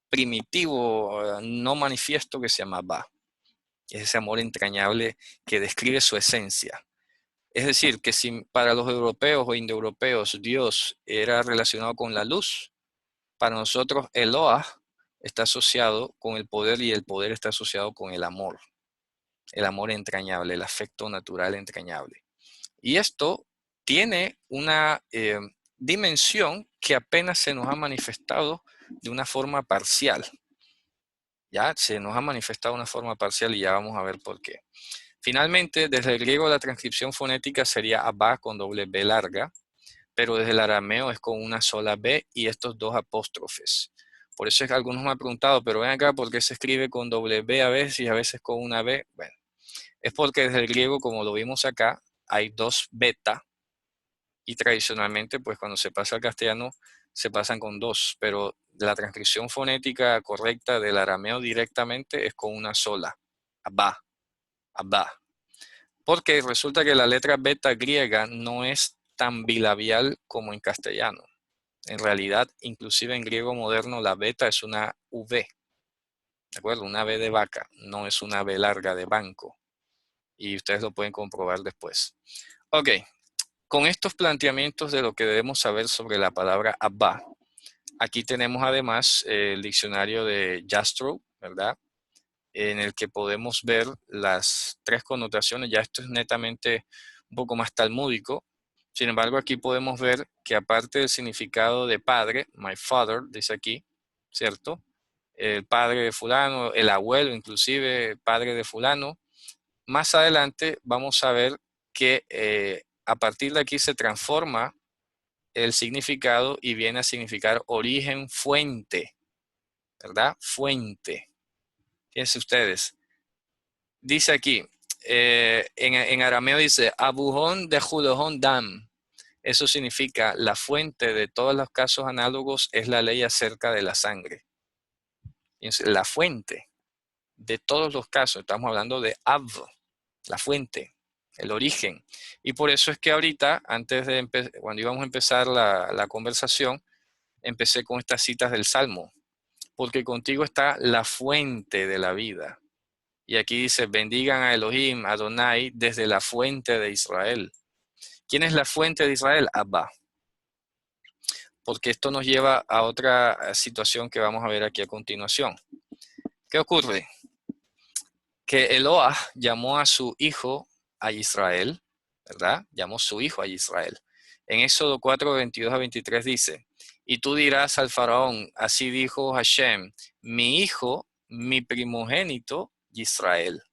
primitivo, no manifiesto, que se llama Abba. Es ese amor entrañable que describe su esencia. Es decir, que si para los europeos o indoeuropeos Dios era relacionado con la luz, para nosotros Eloah está asociado con el poder y el poder está asociado con el amor entrañable, el afecto natural entrañable. Y esto tiene una dimensión que apenas se nos ha manifestado de una forma parcial. Ya se nos ha manifestado de una forma parcial y ya vamos a ver por qué. Finalmente, desde el griego la transcripción fonética sería Abba con doble B larga, pero desde el arameo es con una sola B y estos dos apóstrofes. Por eso es que algunos me han preguntado, pero ven acá, ¿por qué se escribe con doble B a veces y a veces con una B? Bueno, es porque desde el griego, como lo vimos acá, hay dos beta y tradicionalmente, pues cuando se pasa al castellano, se pasan con dos, pero la transcripción fonética correcta del arameo directamente es con una sola, Abba, Abba. Porque resulta que la letra beta griega no es tan bilabial como en castellano. En realidad, inclusive en griego moderno, la beta es una V, ¿de acuerdo? Una V de vaca, no es una V larga de banco. Y ustedes lo pueden comprobar después. Ok, con estos planteamientos de lo que debemos saber sobre la palabra Abba, aquí tenemos además el diccionario de Jastrow, ¿verdad? En el que podemos ver las tres connotaciones. Ya esto es netamente un poco más talmúdico. Sin embargo, aquí podemos ver que aparte del significado de padre, my father, dice aquí, ¿cierto? El padre de fulano, el abuelo inclusive, padre de fulano. Más adelante vamos a ver que a partir de aquí se transforma el significado y viene a significar origen, fuente, ¿verdad? Fuente. Fíjense ustedes. Dice aquí, en arameo dice, Abuhón de Judojón Dam. Eso significa, la fuente de todos los casos análogos es la ley acerca de la sangre. Fíjense, la fuente de todos los casos, estamos hablando de Ab, la fuente, el origen. Y por eso es que ahorita, cuando íbamos a empezar la conversación, empecé con estas citas del Salmo, porque contigo está la fuente de la vida. Y aquí dice, bendigan a Elohim, Adonai, desde la fuente de Israel. ¿Quién es la fuente de Israel? Abba. Porque esto nos lleva a otra situación que vamos a ver aquí a continuación. ¿Qué ocurre? Que Eloah llamó a su hijo a Israel, ¿verdad? Llamó a su hijo a Israel. En Éxodo 4, 22 a 23 dice, y tú dirás al faraón, así dijo Hashem, mi hijo, mi primogénito, Israel,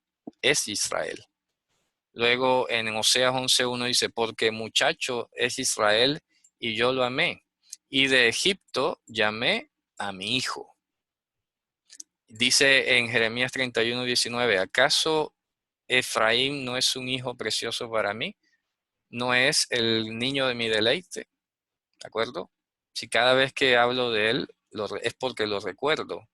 es Israel. Luego en Oseas 11:1 dice, porque muchacho es Israel y yo lo amé, y de Egipto llamé a mi hijo. Dice en Jeremías 31:19, ¿acaso Efraín no es un hijo precioso para mí? ¿No es el niño de mi deleite? ¿De acuerdo? Si cada vez que hablo de él es porque lo recuerdo.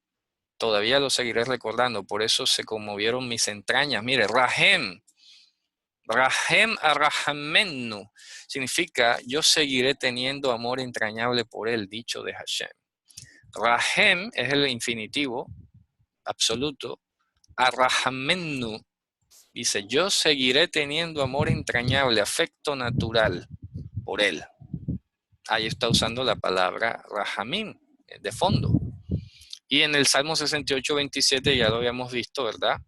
Todavía lo seguiré recordando. Por eso se conmovieron mis entrañas. Mire, Rahem, Rahem arahamenu significa yo seguiré teniendo amor entrañable por él, dicho de Hashem. Rahem es el infinitivo absoluto. Arahamenu dice yo seguiré teniendo amor entrañable, afecto natural por él. Ahí está usando la palabra rahamim de fondo. Y en el Salmo 68, 27 ya lo habíamos visto, ¿verdad?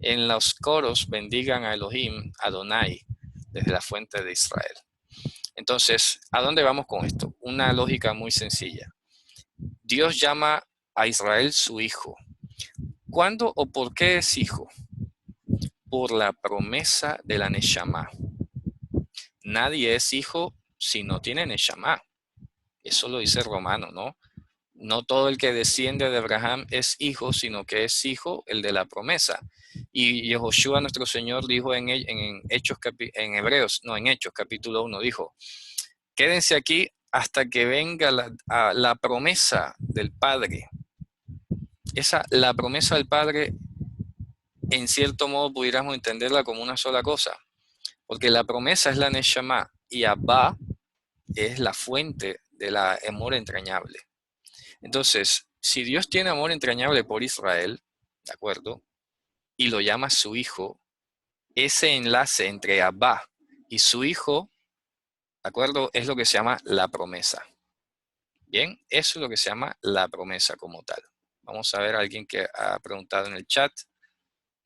En los coros bendigan a Elohim, Adonai, desde la fuente de Israel. Entonces, ¿a dónde vamos con esto? Una lógica muy sencilla. Dios llama a Israel su hijo. ¿Cuándo o por qué es hijo? Por la promesa de la Neshama. Nadie es hijo si no tiene Neshama. Eso lo dice Romano, ¿no? No todo el que desciende de Abraham es hijo, sino que es hijo el de la promesa. Y Yehoshua, nuestro Señor, dijo en Hechos, en Hechos capítulo 1, dijo, quédense aquí hasta que venga la promesa del Padre. La promesa del Padre, en cierto modo, pudiéramos entenderla como una sola cosa, porque la promesa es la Neshama y Abba es la fuente del amor entrañable. Entonces, si Dios tiene amor entrañable por Israel, ¿de acuerdo? Y lo llama su hijo, ese enlace entre Abba y su hijo, ¿de acuerdo? Es lo que se llama la promesa. Bien, eso es lo que se llama la promesa como tal. Vamos a ver a alguien que ha preguntado en el chat.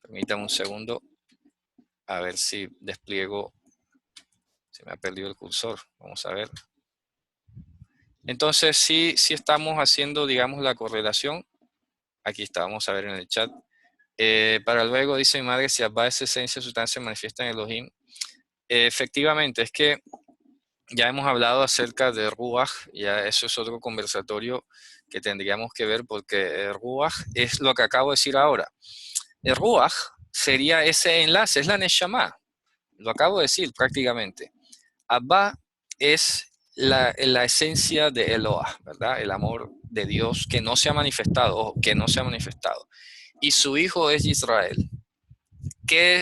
Permítame un segundo. A ver si despliego. Se me ha perdido el cursor. Vamos a ver. Entonces, sí estamos haciendo, digamos, la correlación. Aquí está, vamos a ver en el chat. Para luego, dice mi madre, si Abba es esencia, sustancia, manifiesta en Elohim. Efectivamente, es que ya hemos hablado acerca de Ruach, ya eso es otro conversatorio que tendríamos que ver porque Ruach es lo que acabo de decir ahora. El Ruach sería ese enlace, es la Neshama, lo acabo de decir prácticamente. Abba es la esencia de Eloah, ¿verdad? El amor de Dios que no se ha manifestado, ojo, que no se ha manifestado. Y su hijo es Israel.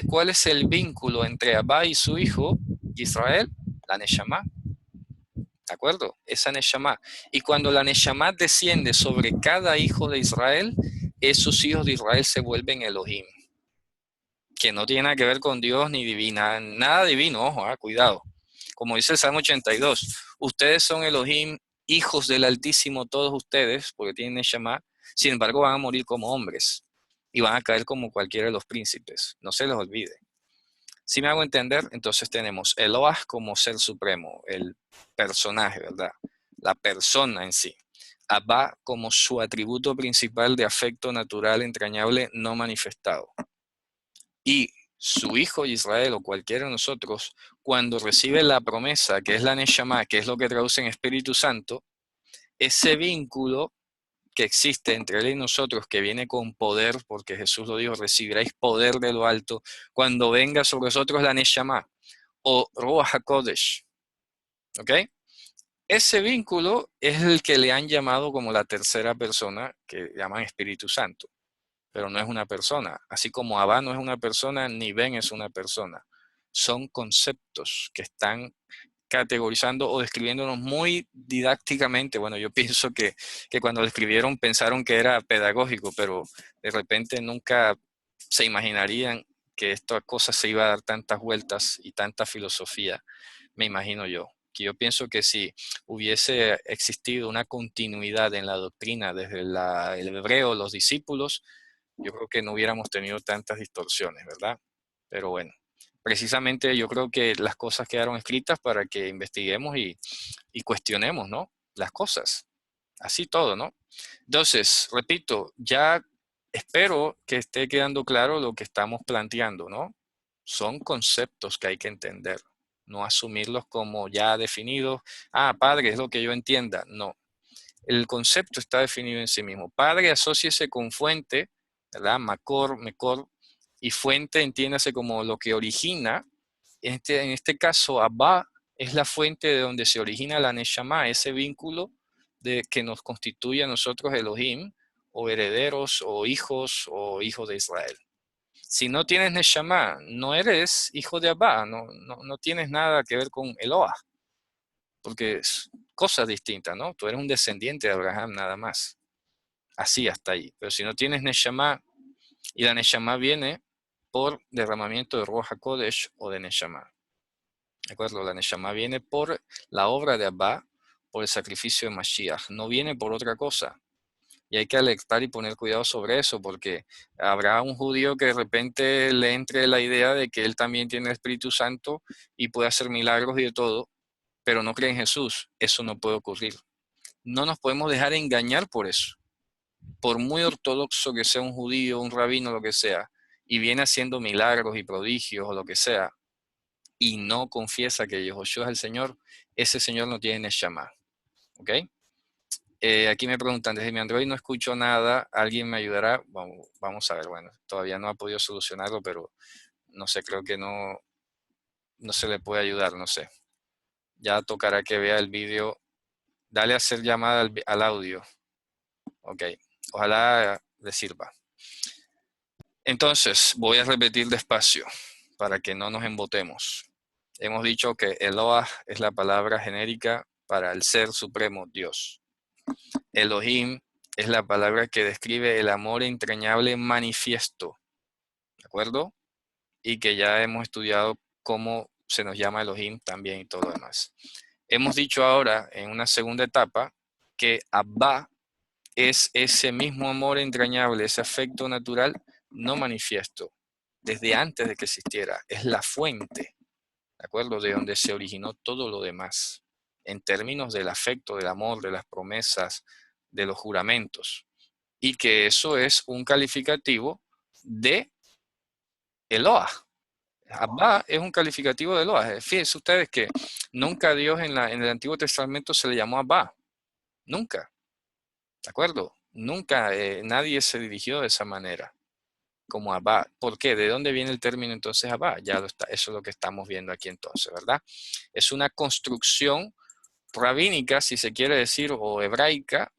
¿Cuál es el vínculo entre Abba y su hijo, Israel? La Neshama. ¿De acuerdo? Esa Neshama. Y cuando la Neshama desciende sobre cada hijo de Israel, esos hijos de Israel se vuelven Elohim. Que no tiene nada que ver con Dios ni divina, nada divino, ojo, cuidado. Como dice el Salmo 82, ustedes son Elohim, hijos del Altísimo, todos ustedes, porque tienen Neshama, sin embargo van a morir como hombres y van a caer como cualquiera de los príncipes. No se les olvide. Si me hago entender, entonces tenemos Eloah como ser supremo, el personaje, ¿verdad? La persona en sí. Abba como su atributo principal de afecto natural, entrañable, no manifestado. Y su hijo Israel o cualquiera de nosotros, cuando recibe la promesa, que es la Neshama, que es lo que traduce en Espíritu Santo, ese vínculo que existe entre él y nosotros, que viene con poder, porque Jesús lo dijo, recibiréis poder de lo alto, cuando venga sobre nosotros la Neshama, o Ruach HaKodesh, ¿ok? Ese vínculo es el que le han llamado como la tercera persona, que llaman Espíritu Santo, pero no es una persona. Así como Abba no es una persona, ni Ben es una persona. Son conceptos que están categorizando o describiéndonos muy didácticamente. Bueno, yo pienso que cuando lo escribieron pensaron que era pedagógico, pero de repente nunca se imaginarían que esta cosa se iba a dar tantas vueltas y tanta filosofía, me imagino yo. Que yo pienso que si hubiese existido una continuidad en la doctrina desde el hebreo, los discípulos, yo creo que no hubiéramos tenido tantas distorsiones, ¿verdad? Pero bueno, precisamente yo creo que las cosas quedaron escritas para que investiguemos y cuestionemos, ¿no? Las cosas. Así todo, ¿no? Entonces, repito, ya espero que esté quedando claro lo que estamos planteando, ¿no? Son conceptos que hay que entender, no asumirlos como ya definidos. Ah, padre, es lo que yo entienda. No, el concepto está definido en sí mismo. Padre, asóciese con fuente, ¿verdad? Makor, mekor, y fuente entiéndase como lo que origina. En este caso, Abba es la fuente de donde se origina la Neshama, ese vínculo que nos constituye a nosotros Elohim, o herederos, o hijos de Israel. Si no tienes Neshama, no eres hijo de Abba, no tienes nada que ver con Eloah, porque es cosas distintas, ¿no? Tú eres un descendiente de Abraham nada más, así hasta ahí. Pero si no tienes Neshama, y la Neshama viene por derramamiento de Ruach HaKodesh o de Neshama. ¿De acuerdo? La Neshama viene por la obra de Abba, por el sacrificio de Mashiach, no viene por otra cosa. Y hay que alertar y poner cuidado sobre eso, porque habrá un judío que de repente le entre la idea de que él también tiene el Espíritu Santo y puede hacer milagros y de todo, pero no cree en Jesús. Eso no puede ocurrir. No nos podemos dejar engañar por eso. Por muy ortodoxo que sea un judío, un rabino, lo que sea, y viene haciendo milagros y prodigios o lo que sea, y no confiesa que Yehoshua es el Señor, ese Señor no tiene Neshama. ¿Ok? Aquí me preguntan, desde mi Android no escucho nada, ¿alguien me ayudará? Vamos a ver, bueno, todavía no ha podido solucionarlo, pero no sé, creo que no se le puede ayudar, no sé. Ya tocará que vea el vídeo. Dale a hacer llamada al audio. Ok, ojalá le sirva. Entonces, voy a repetir despacio para que no nos embotemos. Hemos dicho que Eloah es la palabra genérica para el Ser Supremo, Dios. Elohim es la palabra que describe el amor entrañable manifiesto, ¿de acuerdo? Y que ya hemos estudiado cómo se nos llama Elohim también y todo lo demás. Hemos dicho ahora, en una segunda etapa, que Abba es ese mismo amor entrañable, ese afecto natural no manifiesto, desde antes de que existiera. Es la fuente, ¿de acuerdo? De donde se originó todo lo demás, en términos del afecto, del amor, de las promesas, de los juramentos. Y que eso es un calificativo de Eloah. Abba es un calificativo de Eloah. Fíjense ustedes que nunca a Dios en el Antiguo Testamento se le llamó Abba. Nunca. ¿De acuerdo? Nunca nadie se dirigió de esa manera, como Abba. ¿Por qué? ¿De dónde viene el término entonces Abba? Ya eso es lo que estamos viendo aquí entonces, ¿verdad? Es una construcción rabínica, si se quiere decir, o hebraica,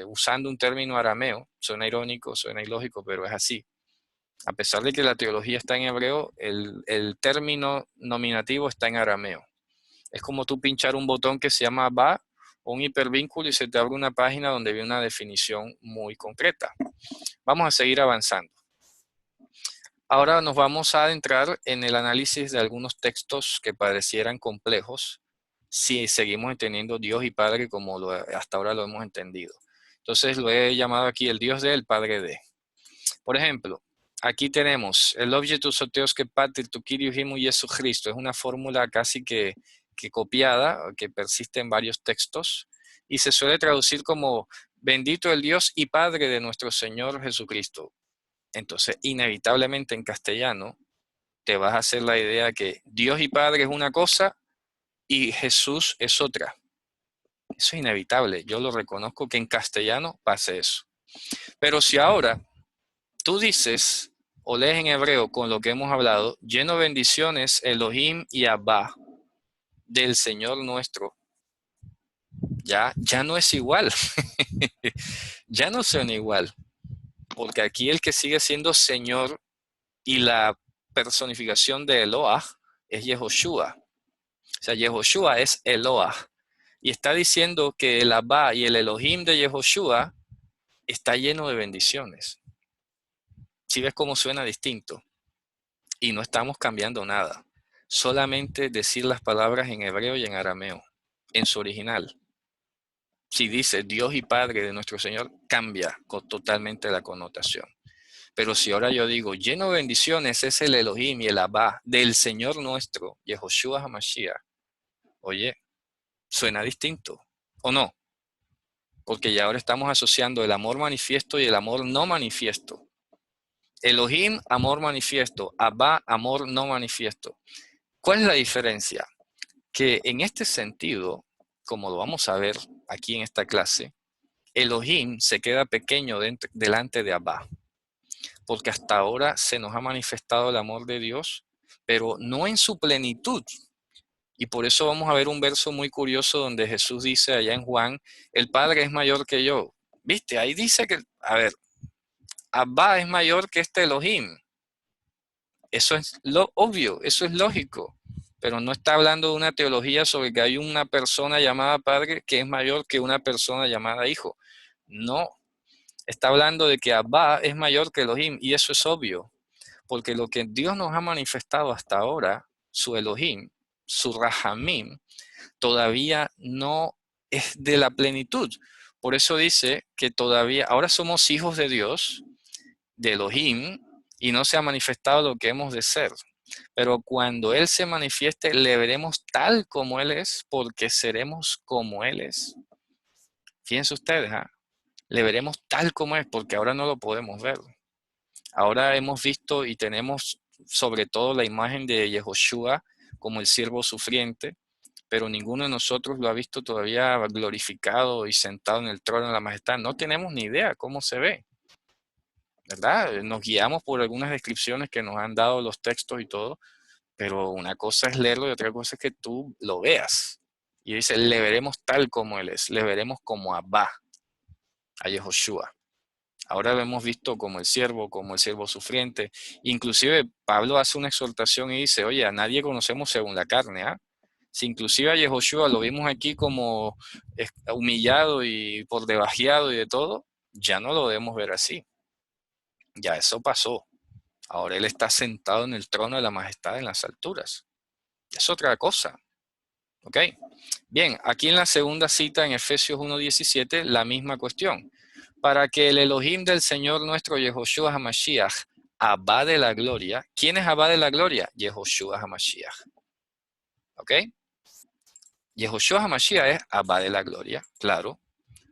usando un término arameo. Suena irónico, suena ilógico, pero es así. A pesar de que la teología está en hebreo, el término nominativo está en arameo. Es como tú pinchar un botón que se llama Abba, un hipervínculo, y se te abre una página donde viene una definición muy concreta. Vamos a seguir avanzando. Ahora nos vamos a adentrar en el análisis de algunos textos que parecieran complejos si seguimos entendiendo Dios y Padre como hasta ahora lo hemos entendido. Entonces lo he llamado aquí el Dios de, el Padre de. Por ejemplo, aquí tenemos el objeto soteos que pater tu Kyrios y Jesucristo. Es una fórmula casi que copiada, que persiste en varios textos y se suele traducir como bendito el Dios y Padre de nuestro Señor Jesucristo. Entonces, inevitablemente en castellano te vas a hacer la idea que Dios y Padre es una cosa y Jesús es otra. Eso es inevitable. Yo lo reconozco que en castellano pase eso. Pero si ahora tú dices o lees en hebreo con lo que hemos hablado, lleno de bendiciones, Elohim y Abba, del Señor nuestro, ya no es igual. Ya no son igual. Porque aquí el que sigue siendo Señor y la personificación de Eloah es Yehoshua. O sea, Yehoshua es Eloah. Y está diciendo que el Abba y el Elohim de Yehoshua está lleno de bendiciones. Si ves cómo suena distinto. Y no estamos cambiando nada. Solamente decir las palabras en hebreo y en arameo, en su original. Si dice Dios y Padre de nuestro Señor, cambia totalmente la connotación. Pero si ahora yo digo, lleno de bendiciones es el Elohim y el Abba del Señor nuestro, Yehoshua HaMashiach, oye, suena distinto, ¿o no? Porque ya ahora estamos asociando el amor manifiesto y el amor no manifiesto. Elohim, amor manifiesto. Abba, amor no manifiesto. ¿Cuál es la diferencia? Que en este sentido, como lo vamos a ver aquí en esta clase, Elohim se queda pequeño delante de Abba. Porque hasta ahora se nos ha manifestado el amor de Dios, pero no en su plenitud. Y por eso vamos a ver un verso muy curioso donde Jesús dice allá en Juan, el Padre es mayor que yo. ¿Viste? Ahí dice que, a ver, Abba es mayor que este Elohim. Eso es lo obvio, eso es lógico, pero no está hablando de una teología sobre que hay una persona llamada Padre que es mayor que una persona llamada Hijo. No, está hablando de que Abba es mayor que Elohim, y eso es obvio, porque lo que Dios nos ha manifestado hasta ahora, su Elohim, su Rahamim, todavía no es de la plenitud. Por eso dice que todavía, ahora somos hijos de Dios, de Elohim, y no se ha manifestado lo que hemos de ser. Pero cuando Él se manifieste, le veremos tal como Él es, porque seremos como Él es. Fíjense ustedes, le veremos tal como es, porque ahora no lo podemos ver. Ahora hemos visto y tenemos sobre todo la imagen de Yehoshua como el siervo sufriente, pero ninguno de nosotros lo ha visto todavía glorificado y sentado en el trono de la majestad. No tenemos ni idea cómo se ve, ¿verdad? Nos guiamos por algunas descripciones que nos han dado los textos y todo, pero una cosa es leerlo y otra cosa es que tú lo veas. Y dice, le veremos tal como Él es, le veremos como Abba, a Yehoshua. Ahora lo hemos visto como el siervo sufriente. Inclusive Pablo hace una exhortación y dice, oye, a nadie conocemos según la carne, ¿ah? Si inclusive a Yehoshua lo vimos aquí como humillado y por debajeado y de todo, ya no lo debemos ver así. Ya eso pasó. Ahora Él está sentado en el trono de la majestad en las alturas. Es otra cosa. ¿Ok? Bien, aquí en la segunda cita en Efesios 1:17, la misma cuestión. Para que el Elohim del Señor nuestro Yehoshua HaMashiach, Abba de la gloria. ¿Quién es Abba de la gloria? Yehoshua HaMashiach. ¿Ok? Yehoshua HaMashiach es Abba de la gloria, claro,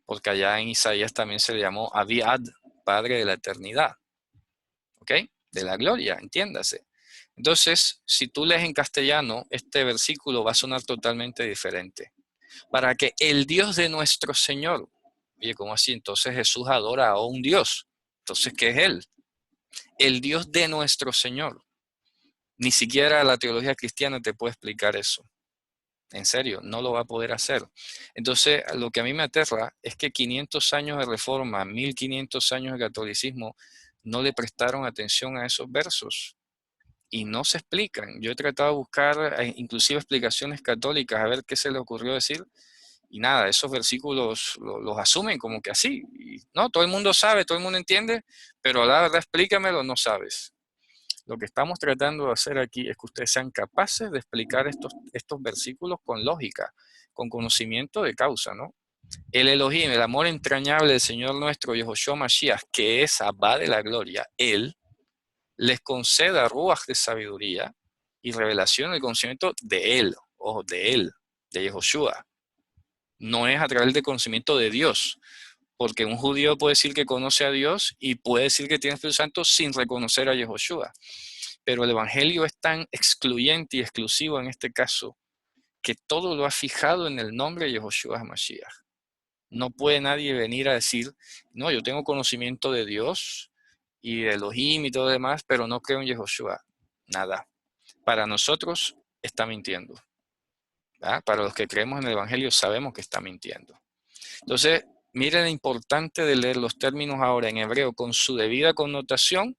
porque allá en Isaías también se le llamó Abiad, Padre de la eternidad. ¿Ok? De la gloria, entiéndase. Entonces, si tú lees en castellano, este versículo va a sonar totalmente diferente. Para que el Dios de nuestro Señor, oye, ¿cómo así? Entonces Jesús adora a un Dios. Entonces, ¿qué es Él? El Dios de nuestro Señor. Ni siquiera la teología cristiana te puede explicar eso. En serio, no lo va a poder hacer. Entonces, lo que a mí me aterra es que 500 años de reforma, 1500 años de catolicismo, no le prestaron atención a esos versos y no se explican. Yo he tratado de buscar inclusive explicaciones católicas a ver qué se le ocurrió decir y nada, esos versículos los asumen como que así. Y, no, todo el mundo sabe, todo el mundo entiende, pero la verdad explícamelo, no sabes. Lo que estamos tratando de hacer aquí es que ustedes sean capaces de explicar estos versículos con lógica, con conocimiento de causa, ¿no? El Elohim, el amor entrañable del Señor nuestro, Yehoshua Mashiach, que es Abba de la gloria, Él les conceda ruach de sabiduría y revelación del conocimiento de Él, ojo, de Él, de Yehoshua. No es a través del conocimiento de Dios, porque un judío puede decir que conoce a Dios y puede decir que tiene Espíritu Santo sin reconocer a Yehoshua. Pero el Evangelio es tan excluyente y exclusivo en este caso que todo lo ha fijado en el nombre de Yehoshua HaMashiach. No puede nadie venir a decir, no, yo tengo conocimiento de Dios y de Elohim y todo lo demás, pero no creo en Yehoshua. Nada. Para nosotros está mintiendo. ¿Verdad? Para los que creemos en el Evangelio sabemos que está mintiendo. Entonces, miren lo importante de leer los términos ahora en hebreo con su debida connotación,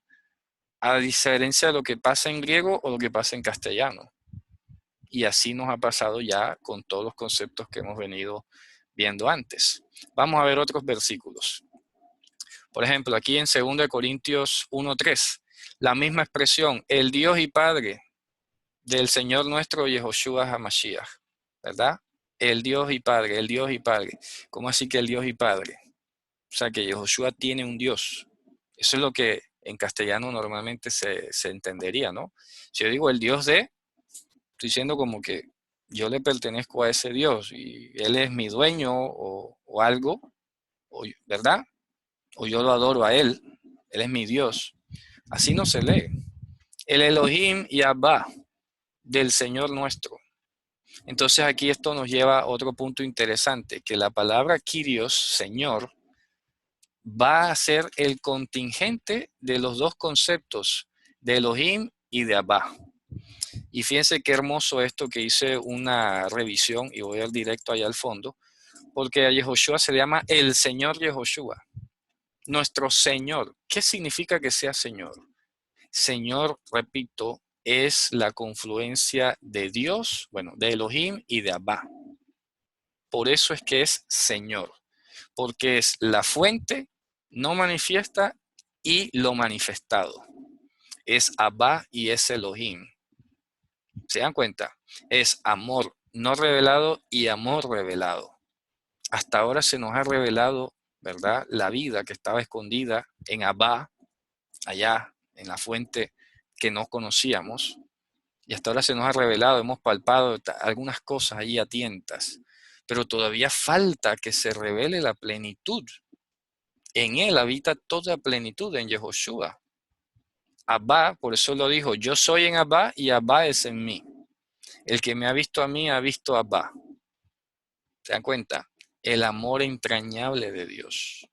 a diferencia de lo que pasa en griego o lo que pasa en castellano. Y así nos ha pasado ya con todos los conceptos que hemos venido viendo antes. Vamos a ver otros versículos. Por ejemplo, aquí en 2 Corintios 1:3, la misma expresión, el Dios y Padre del Señor nuestro Yehoshua HaMashiach, ¿verdad? El Dios y Padre, el Dios y Padre. ¿Cómo así que el Dios y Padre? O sea, que Yehoshua tiene un Dios. Eso es lo que en castellano normalmente se entendería, ¿no? Si yo digo el Dios de, estoy diciendo como que yo le pertenezco a ese Dios y Él es mi dueño o algo, ¿verdad? O yo lo adoro a Él, Él es mi Dios. Así no se lee. El Elohim y Abba del Señor nuestro. Entonces aquí esto nos lleva a otro punto interesante, que la palabra Kyrios, Señor, va a ser el contingente de los dos conceptos, de Elohim y de Abba. Y fíjense qué hermoso esto que hice una revisión, y voy al directo allá al fondo, porque a Yehoshua se le llama el Señor Yehoshua, nuestro Señor. ¿Qué significa que sea Señor? Señor, repito, es la confluencia de Dios, bueno, de Elohim y de Abba. Por eso es que es Señor, porque es la fuente no manifiesta y lo manifestado. Es Abba y es Elohim. ¿Se dan cuenta? Es amor no revelado y amor revelado. Hasta ahora se nos ha revelado, ¿verdad?, la vida que estaba escondida en Abba, allá en la fuente que no conocíamos. Y hasta ahora se nos ha revelado, hemos palpado algunas cosas ahí a tientas. Pero todavía falta que se revele la plenitud. En él habita toda plenitud, en Yehoshua. Abba, por eso lo dijo, yo soy en Abba y Abba es en mí. El que me ha visto a mí ha visto a Abba. ¿Se dan cuenta? El amor entrañable de Dios.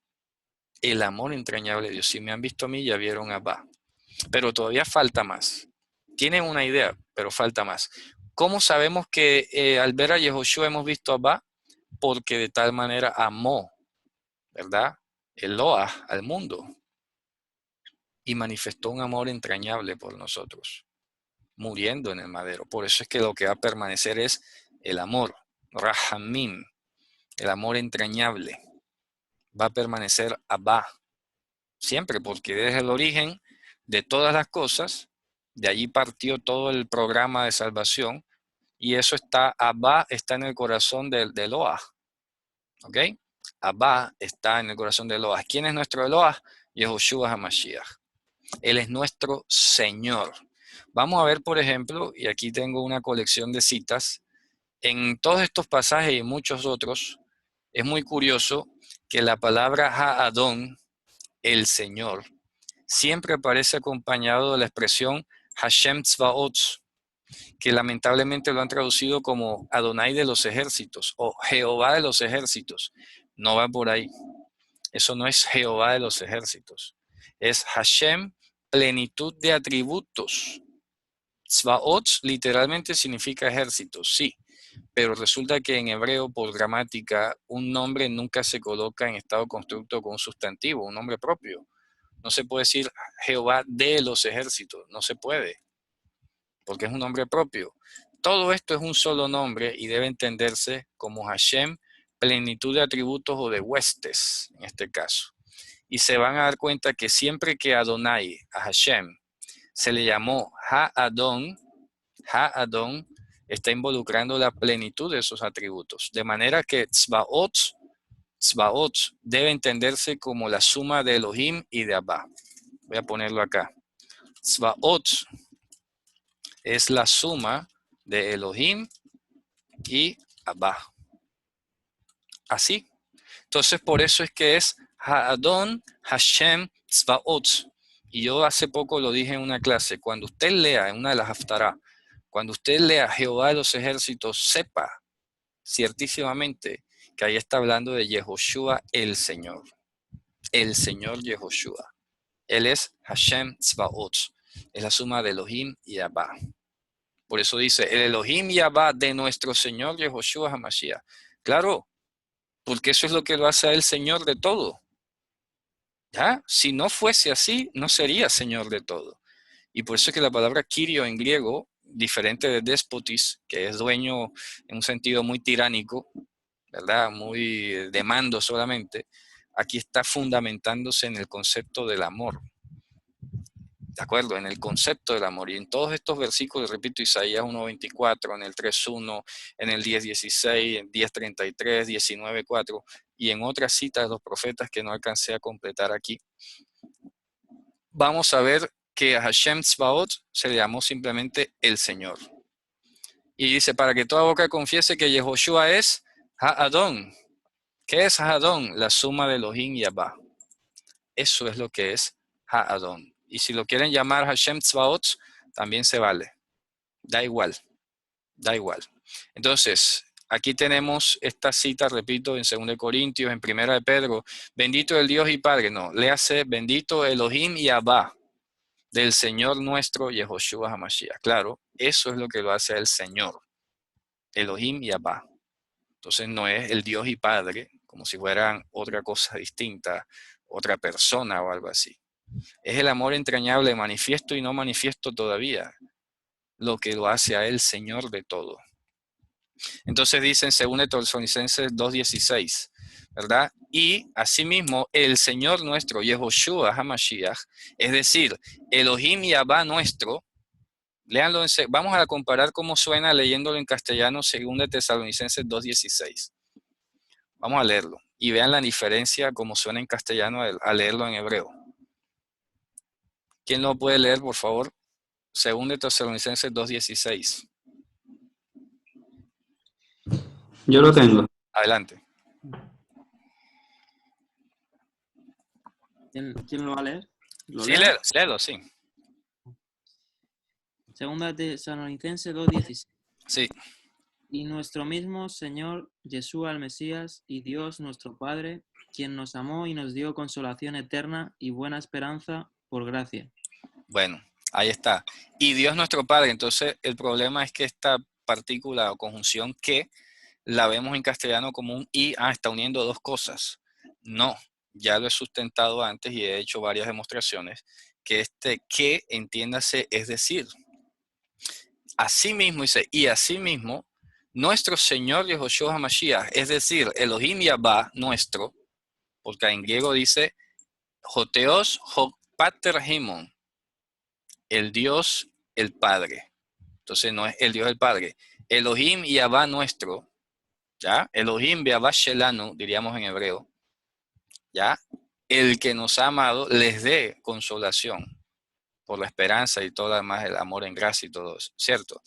El amor entrañable de Dios. Si me han visto a mí, ya vieron a Abba. Pero todavía falta más. Tienen una idea, pero falta más. ¿Cómo sabemos que al ver a Yehoshua hemos visto a Abba? Porque de tal manera amó, ¿verdad?, Eloah al mundo y manifestó un amor entrañable por nosotros, muriendo en el madero. Por eso es que lo que va a permanecer es el amor, Rahamim, el amor entrañable. Va a permanecer Abba, siempre, porque es el origen de todas las cosas. De allí partió todo el programa de salvación. Y eso está, Abba está en el corazón de Eloah. ¿Ok? Abba está en el corazón de Eloah. ¿Quién es nuestro Eloah? Yehoshua HaMashiach. Él es nuestro Señor. Vamos a ver, por ejemplo, y aquí tengo una colección de citas, en todos estos pasajes y muchos otros, es muy curioso que la palabra Ha'adon, el Señor, siempre aparece acompañado de la expresión Hashem Tzvaot, que lamentablemente lo han traducido como Adonai de los ejércitos o Jehová de los ejércitos. No va por ahí. Eso no es Jehová de los ejércitos. Es Hashem, plenitud de atributos. Tzvaot literalmente significa ejércitos, sí. Pero resulta que en hebreo, por gramática, un nombre nunca se coloca en estado constructo con un sustantivo, un nombre propio. No se puede decir Jehová de los ejércitos, no se puede, porque es un nombre propio. Todo esto es un solo nombre y debe entenderse como Hashem, plenitud de atributos o de huestes, en este caso. Y se van a dar cuenta que siempre que Adonai, a Hashem, se le llamó Ha-Adon, está involucrando la plenitud de esos atributos. De manera que Tzvaot debe entenderse como la suma de Elohim y de Abba. Voy a ponerlo acá. Tzvaot es la suma de Elohim y Abba. Así. Entonces, por eso es que es Ha'adon Hashem Tzvaot. Y yo hace poco lo dije en una clase. Cuando usted lea en una de las Haftarah, cuando usted lea Jehová de los ejércitos, sepa ciertísimamente que ahí está hablando de Yehoshua el Señor. El Señor Yehoshua. Él es Hashem Tzvaot. Es la suma de Elohim y Abba. Por eso dice, el Elohim y Abba de nuestro Señor Yehoshua HaMashiach. Claro, porque eso es lo que lo hace a él Señor de todo. ¿Ya? Si no fuese así, no sería Señor de todo. Y por eso es que la palabra Kyrio en griego, diferente de despotis, que es dueño en un sentido muy tiránico, ¿verdad? Muy de mando solamente, aquí está fundamentándose en el concepto del amor. ¿De acuerdo? En el concepto del amor. Y en todos estos versículos, repito, Isaías 1.24, en el 3.1, en el 10.16, en 10.33, 19.4, y en otras citas de los profetas que no alcancé a completar aquí, vamos a ver que a Hashem Tzvaot se le llamó simplemente el Señor. Y dice, para que toda boca confiese que Yehoshua es Ha'adon. ¿Qué es Ha'adon? La suma de Elohim y Abba. Eso es lo que es Ha'adon. Y si lo quieren llamar Hashem Tzvaot, también se vale. Da igual. Da igual. Entonces, aquí tenemos esta cita, repito, en 2 Corintios, en 1 de Pedro. Bendito el Dios y Padre. No, léase bendito Elohim y Abba del Señor nuestro Yehoshua HaMashiach. Claro, eso es lo que lo hace el Señor. Elohim y Abba. Entonces no es el Dios y Padre, como si fueran otra cosa distinta, otra persona o algo así. Es el amor entrañable, manifiesto y no manifiesto todavía, lo que lo hace a él Señor de todo. Entonces dicen, según Tesalonicenses 2:16, ¿verdad? Y asimismo, el Señor nuestro, Yehoshua HaMashiach, es decir, Elohim Yahvah nuestro, léanlo, vamos a comparar cómo suena leyéndolo en castellano, según Tesalonicenses 2:16. Vamos a leerlo y vean la diferencia cómo suena en castellano al leerlo en hebreo. ¿Quién lo puede leer, por favor? Según Tesalonicenses 2:16. Yo lo tengo. Adelante. ¿Quién lo va a leer? ¿Lo Sí, leo? léelo, sí. Segunda Tesalonicenses 2:16. Sí. Y nuestro mismo Señor, Yeshua el Mesías, y Dios nuestro Padre, quien nos amó y nos dio consolación eterna y buena esperanza por gracia. Bueno, ahí está. Y Dios nuestro Padre. Entonces, el problema es que esta partícula o conjunción que la vemos en castellano como un y, está uniendo dos cosas. No, ya lo he sustentado antes y he hecho varias demostraciones que este que, entiéndase, es decir, asimismo dice, y asimismo, nuestro Señor Yehoshua HaMashiach, es decir, Elohim Yahvah, nuestro, porque en griego dice, Joteos Pater Himon, el Dios, el Padre. Entonces no es el Dios el Padre. Elohim Yahvah nuestro, ¿ya? Elohim Yahvah Shelanu, diríamos en hebreo, ¿ya? El que nos ha amado les dé consolación por la esperanza y todo lo demás, el amor en gracia y todo eso, ¿cierto?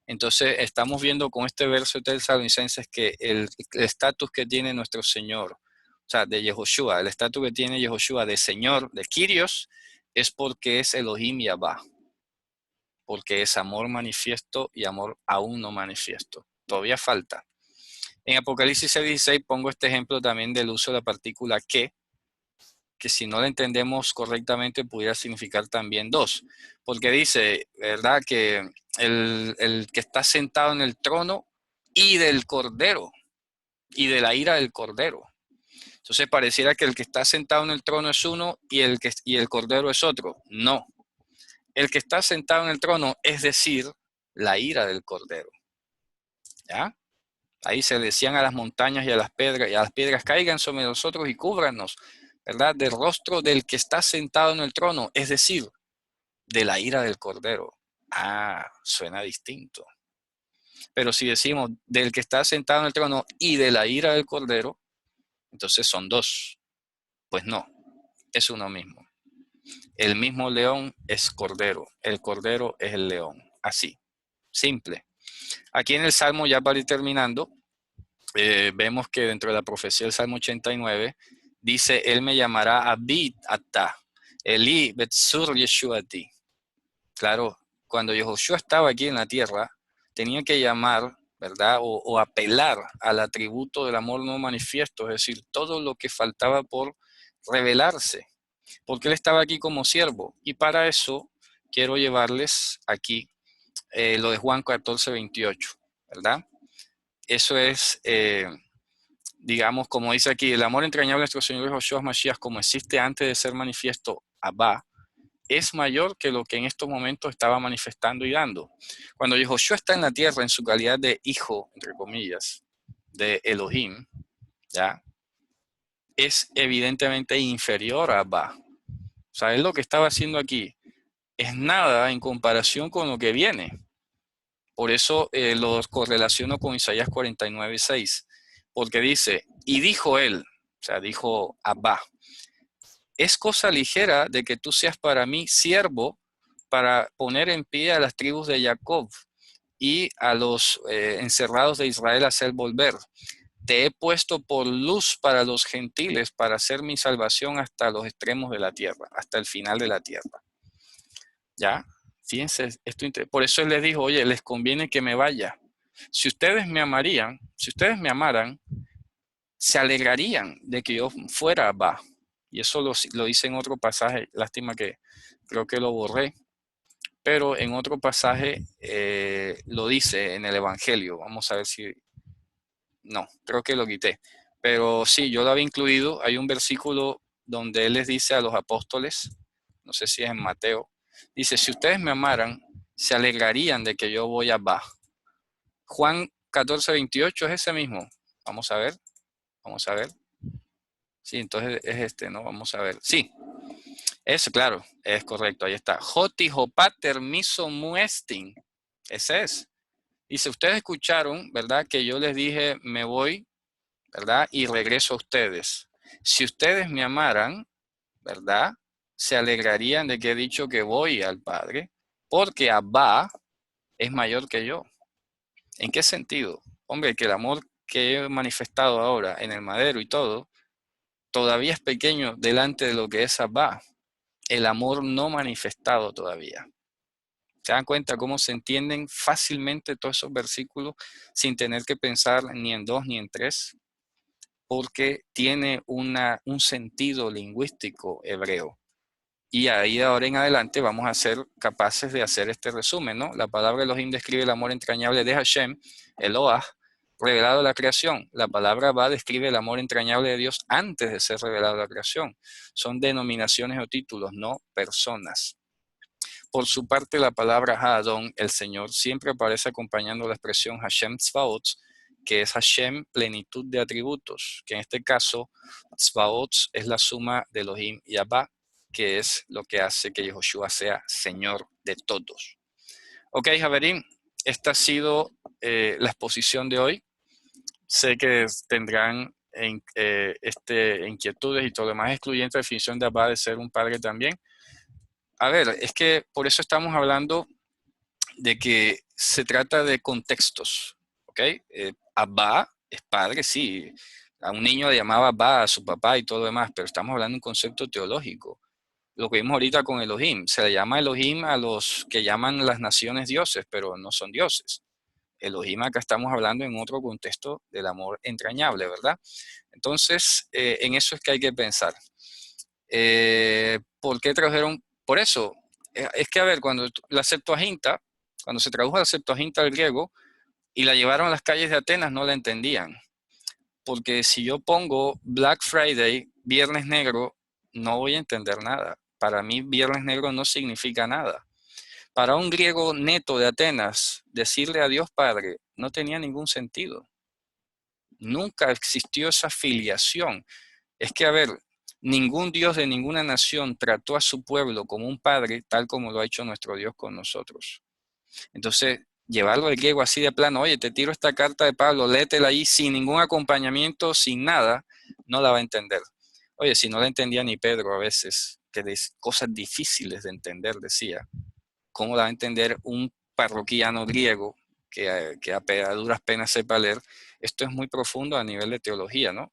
Entonces estamos viendo con este verso de Tesalonicenses que el estatus que tiene nuestro Señor, o sea, de Yehoshua, el estatus que tiene Yehoshua de Señor, de Kyrios, es porque es Elohim Yahvah, porque es amor manifiesto y amor aún no manifiesto. Todavía falta. En Apocalipsis 6:16 pongo este ejemplo también del uso de la partícula que si no la entendemos correctamente pudiera significar también dos, porque dice, ¿verdad?, que el que está sentado en el trono y del cordero, y de la ira del cordero. Entonces pareciera que el que está sentado en el trono es uno y el cordero es otro. No. El que está sentado en el trono, es decir, la ira del cordero. ¿Ya? Ahí se decían a las montañas y a las piedras caigan sobre nosotros y cúbranos, ¿verdad?, del rostro del que está sentado en el trono, es decir, de la ira del cordero. Suena distinto. Pero si decimos del que está sentado en el trono y de la ira del cordero, entonces son dos. Pues no, es uno mismo. El mismo león es cordero, el cordero es el león. Así, simple. Aquí en el Salmo, ya para ir terminando, vemos que dentro de la profecía del Salmo 89, dice, Él me llamará Abid Atá, Eli Betsur Yeshuati. Claro, cuando Yehoshua estaba aquí en la tierra, tenía que llamar, ¿verdad?, o apelar al atributo del amor no manifiesto, es decir, todo lo que faltaba por revelarse, porque Él estaba aquí como siervo. Y para eso quiero llevarles aquí lo de Juan 14:28, ¿verdad? Eso es, digamos, como dice aquí, el amor entrañable de nuestro Señor Yehoshua Mashiach, como existe antes de ser manifiesto, Abba, es mayor que lo que en estos momentos estaba manifestando y dando. Cuando Yehoshua está en la tierra en su calidad de hijo, entre comillas, de Elohim, ¿ya?, es evidentemente inferior a Abba. O sea, él lo que estaba haciendo aquí es nada en comparación con lo que viene. Por eso lo correlaciono con Isaías 49:6, porque dice, y dijo él, o sea, dijo Abba, es cosa ligera de que tú seas para mí siervo para poner en pie a las tribus de Jacob y a los encerrados de Israel hacer volver. Te he puesto por luz para los gentiles, para hacer mi salvación hasta los extremos de la tierra, hasta el final de la tierra. ¿Ya? Fíjense, por eso él les dijo, oye, les conviene que me vaya. Si ustedes me amarían, si ustedes me amaran, se alegrarían de que yo fuera Abba. Y eso lo dice en otro pasaje, lástima que creo que lo borré, pero en otro pasaje lo dice en el Evangelio. Vamos a ver si... No, creo que lo quité. Pero sí, yo lo había incluido. Hay un versículo donde él les dice a los apóstoles, no sé si es en Mateo, dice, si ustedes me amaran, se alegrarían de que yo voy a Abba. Juan 14:28 es ese mismo. Vamos a ver. Sí, entonces es este, ¿no? Vamos a ver. Sí, es claro, es correcto, ahí está. Joti jopater miso muestin. Ese es. Dice, ustedes escucharon, ¿verdad? Que yo les dije, me voy, ¿verdad? Y regreso a ustedes. Si ustedes me amaran, ¿verdad? Se alegrarían de que he dicho que voy al Padre, porque Abba es mayor que yo. ¿En qué sentido? Hombre, que el amor que he manifestado ahora en el madero y todo, todavía es pequeño delante de lo que es Abba. El amor no manifestado todavía. ¿Se dan cuenta cómo se entienden fácilmente todos esos versículos sin tener que pensar ni en dos ni en tres? Porque tiene un sentido lingüístico hebreo. Y ahí de ahora en adelante vamos a ser capaces de hacer este resumen, ¿no? La palabra Elohim describe el amor entrañable de Hashem, Eloah, revelado a la creación. La palabra Ba describe el amor entrañable de Dios antes de ser revelado a la creación. Son denominaciones o títulos, no personas. Por su parte, la palabra Hadon, el Señor, siempre aparece acompañando la expresión Hashem Tzvaot, que es Hashem, plenitud de atributos, que en este caso, Tzvaot es la suma de Elohim y Abba, que es lo que hace que Yehoshua sea Señor de todos. Ok, Javerín, esta ha sido la exposición de hoy. Sé que tendrán inquietudes y todo lo demás, excluyente la definición de Abba de ser un padre también. A ver, es que por eso estamos hablando de que se trata de contextos, ¿ok? Abba es padre, sí. A un niño le llamaba Abba a su papá y todo lo demás, pero estamos hablando de un concepto teológico. Lo que vimos ahorita con Elohim, se le llama Elohim a los que llaman las naciones dioses, pero no son dioses. Elohim acá estamos hablando en otro contexto del amor entrañable, ¿verdad? Entonces, en eso es que hay que pensar. ¿Por qué tradujeron? Por eso, es que a ver, cuando se tradujo la Septuaginta al griego y la llevaron a las calles de Atenas, no la entendían. Porque si yo pongo Black Friday, Viernes Negro, no voy a entender nada. Para mí, Viernes Negro no significa nada. Para un griego neto de Atenas, decirle a Dios Padre no tenía ningún sentido. Nunca existió esa filiación. Es que, a ver, ningún Dios de ninguna nación trató a su pueblo como un padre, tal como lo ha hecho nuestro Dios con nosotros. Entonces, llevarlo al griego así de plano, oye, te tiro esta carta de Pablo, léetela ahí sin ningún acompañamiento, sin nada, no la va a entender. Oye, si no la entendía ni Pedro a veces, que de cosas difíciles de entender, decía, ¿cómo la va a entender un parroquiano griego que a duras penas sepa leer? Esto es muy profundo a nivel de teología, ¿no?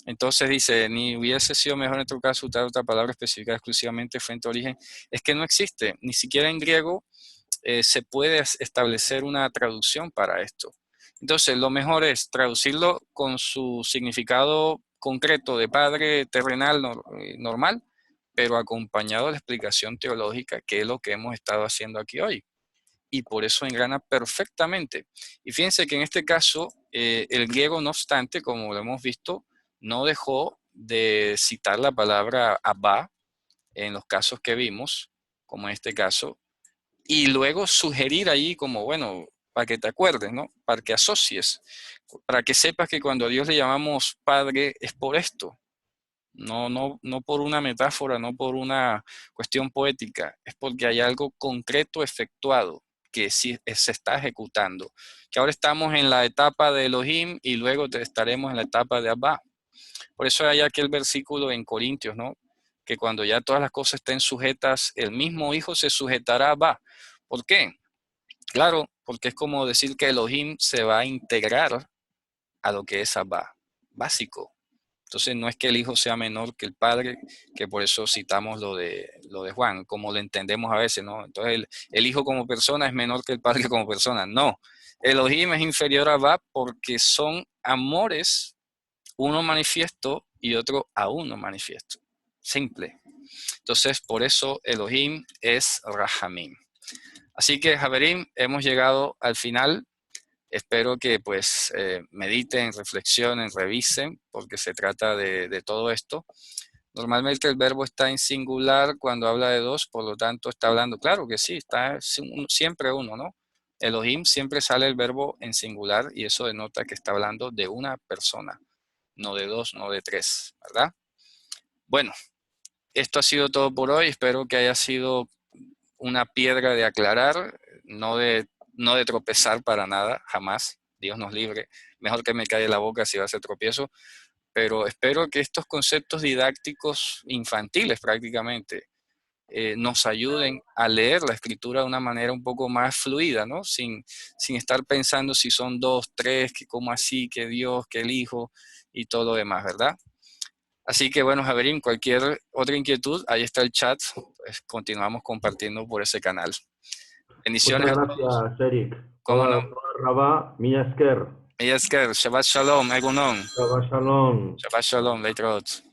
Entonces dice, ni hubiese sido mejor en otro caso usar otra palabra específica exclusivamente fuente de origen. Es que no existe, ni siquiera en griego se puede establecer una traducción para esto. Entonces, lo mejor es traducirlo con su significado concreto de padre terrenal normal, pero acompañado de la explicación teológica, que es lo que hemos estado haciendo aquí hoy. Y por eso engrana perfectamente. Y fíjense que en este caso, el griego, no obstante, como lo hemos visto, no dejó de citar la palabra Abba en los casos que vimos, como en este caso, y luego sugerir ahí como, bueno, para que te acuerdes, ¿no? Para que asocies, para que sepas que cuando a Dios le llamamos Padre es por esto, no por una metáfora, no por una cuestión poética, es porque hay algo concreto efectuado que sí se está ejecutando, que ahora estamos en la etapa de Elohim y luego estaremos en la etapa de Abba. Por eso hay aquel versículo en Corintios, ¿no? Que cuando ya todas las cosas estén sujetas, el mismo Hijo se sujetará a Abba. ¿Por qué? Claro, porque es como decir que Elohim se va a integrar a lo que es Abba, básico. Entonces no es que el Hijo sea menor que el Padre, que por eso citamos lo de Juan, como lo entendemos a veces, ¿no? Entonces el Hijo como persona es menor que el Padre como persona. No, Elohim es inferior a Abba porque son amores, uno manifiesto y otro aún no manifiesto. Simple. Entonces por eso Elohim es Rahamim. Así que, Javerín, hemos llegado al final. Espero que pues mediten, reflexionen, revisen, porque se trata de todo esto. Normalmente el verbo está en singular cuando habla de dos, por lo tanto está hablando, claro que sí, está siempre uno, ¿no? Elohim siempre sale el verbo en singular y eso denota que está hablando de una persona, no de dos, no de tres, ¿verdad? Bueno, esto ha sido todo por hoy, espero que haya sido una piedra de aclarar, no de tropezar para nada, jamás, Dios nos libre, mejor que me calle la boca si va a ser tropiezo, pero espero que estos conceptos didácticos infantiles prácticamente nos ayuden a leer la escritura de una manera un poco más fluida, ¿no? Sin estar pensando si son dos, tres, que cómo así, que Dios, que el Hijo y todo lo demás, ¿verdad? Así que bueno, Javerín, cualquier otra inquietud, ahí está el chat, pues continuamos compartiendo por ese canal. Bendiciones Muchas a todos. gracias, Eric. ¿Cómo no? Rabá, Miyasker. Shabbat Shalom, Egunon. Shabbat Shalom. Shabbat Shalom, Leitraot.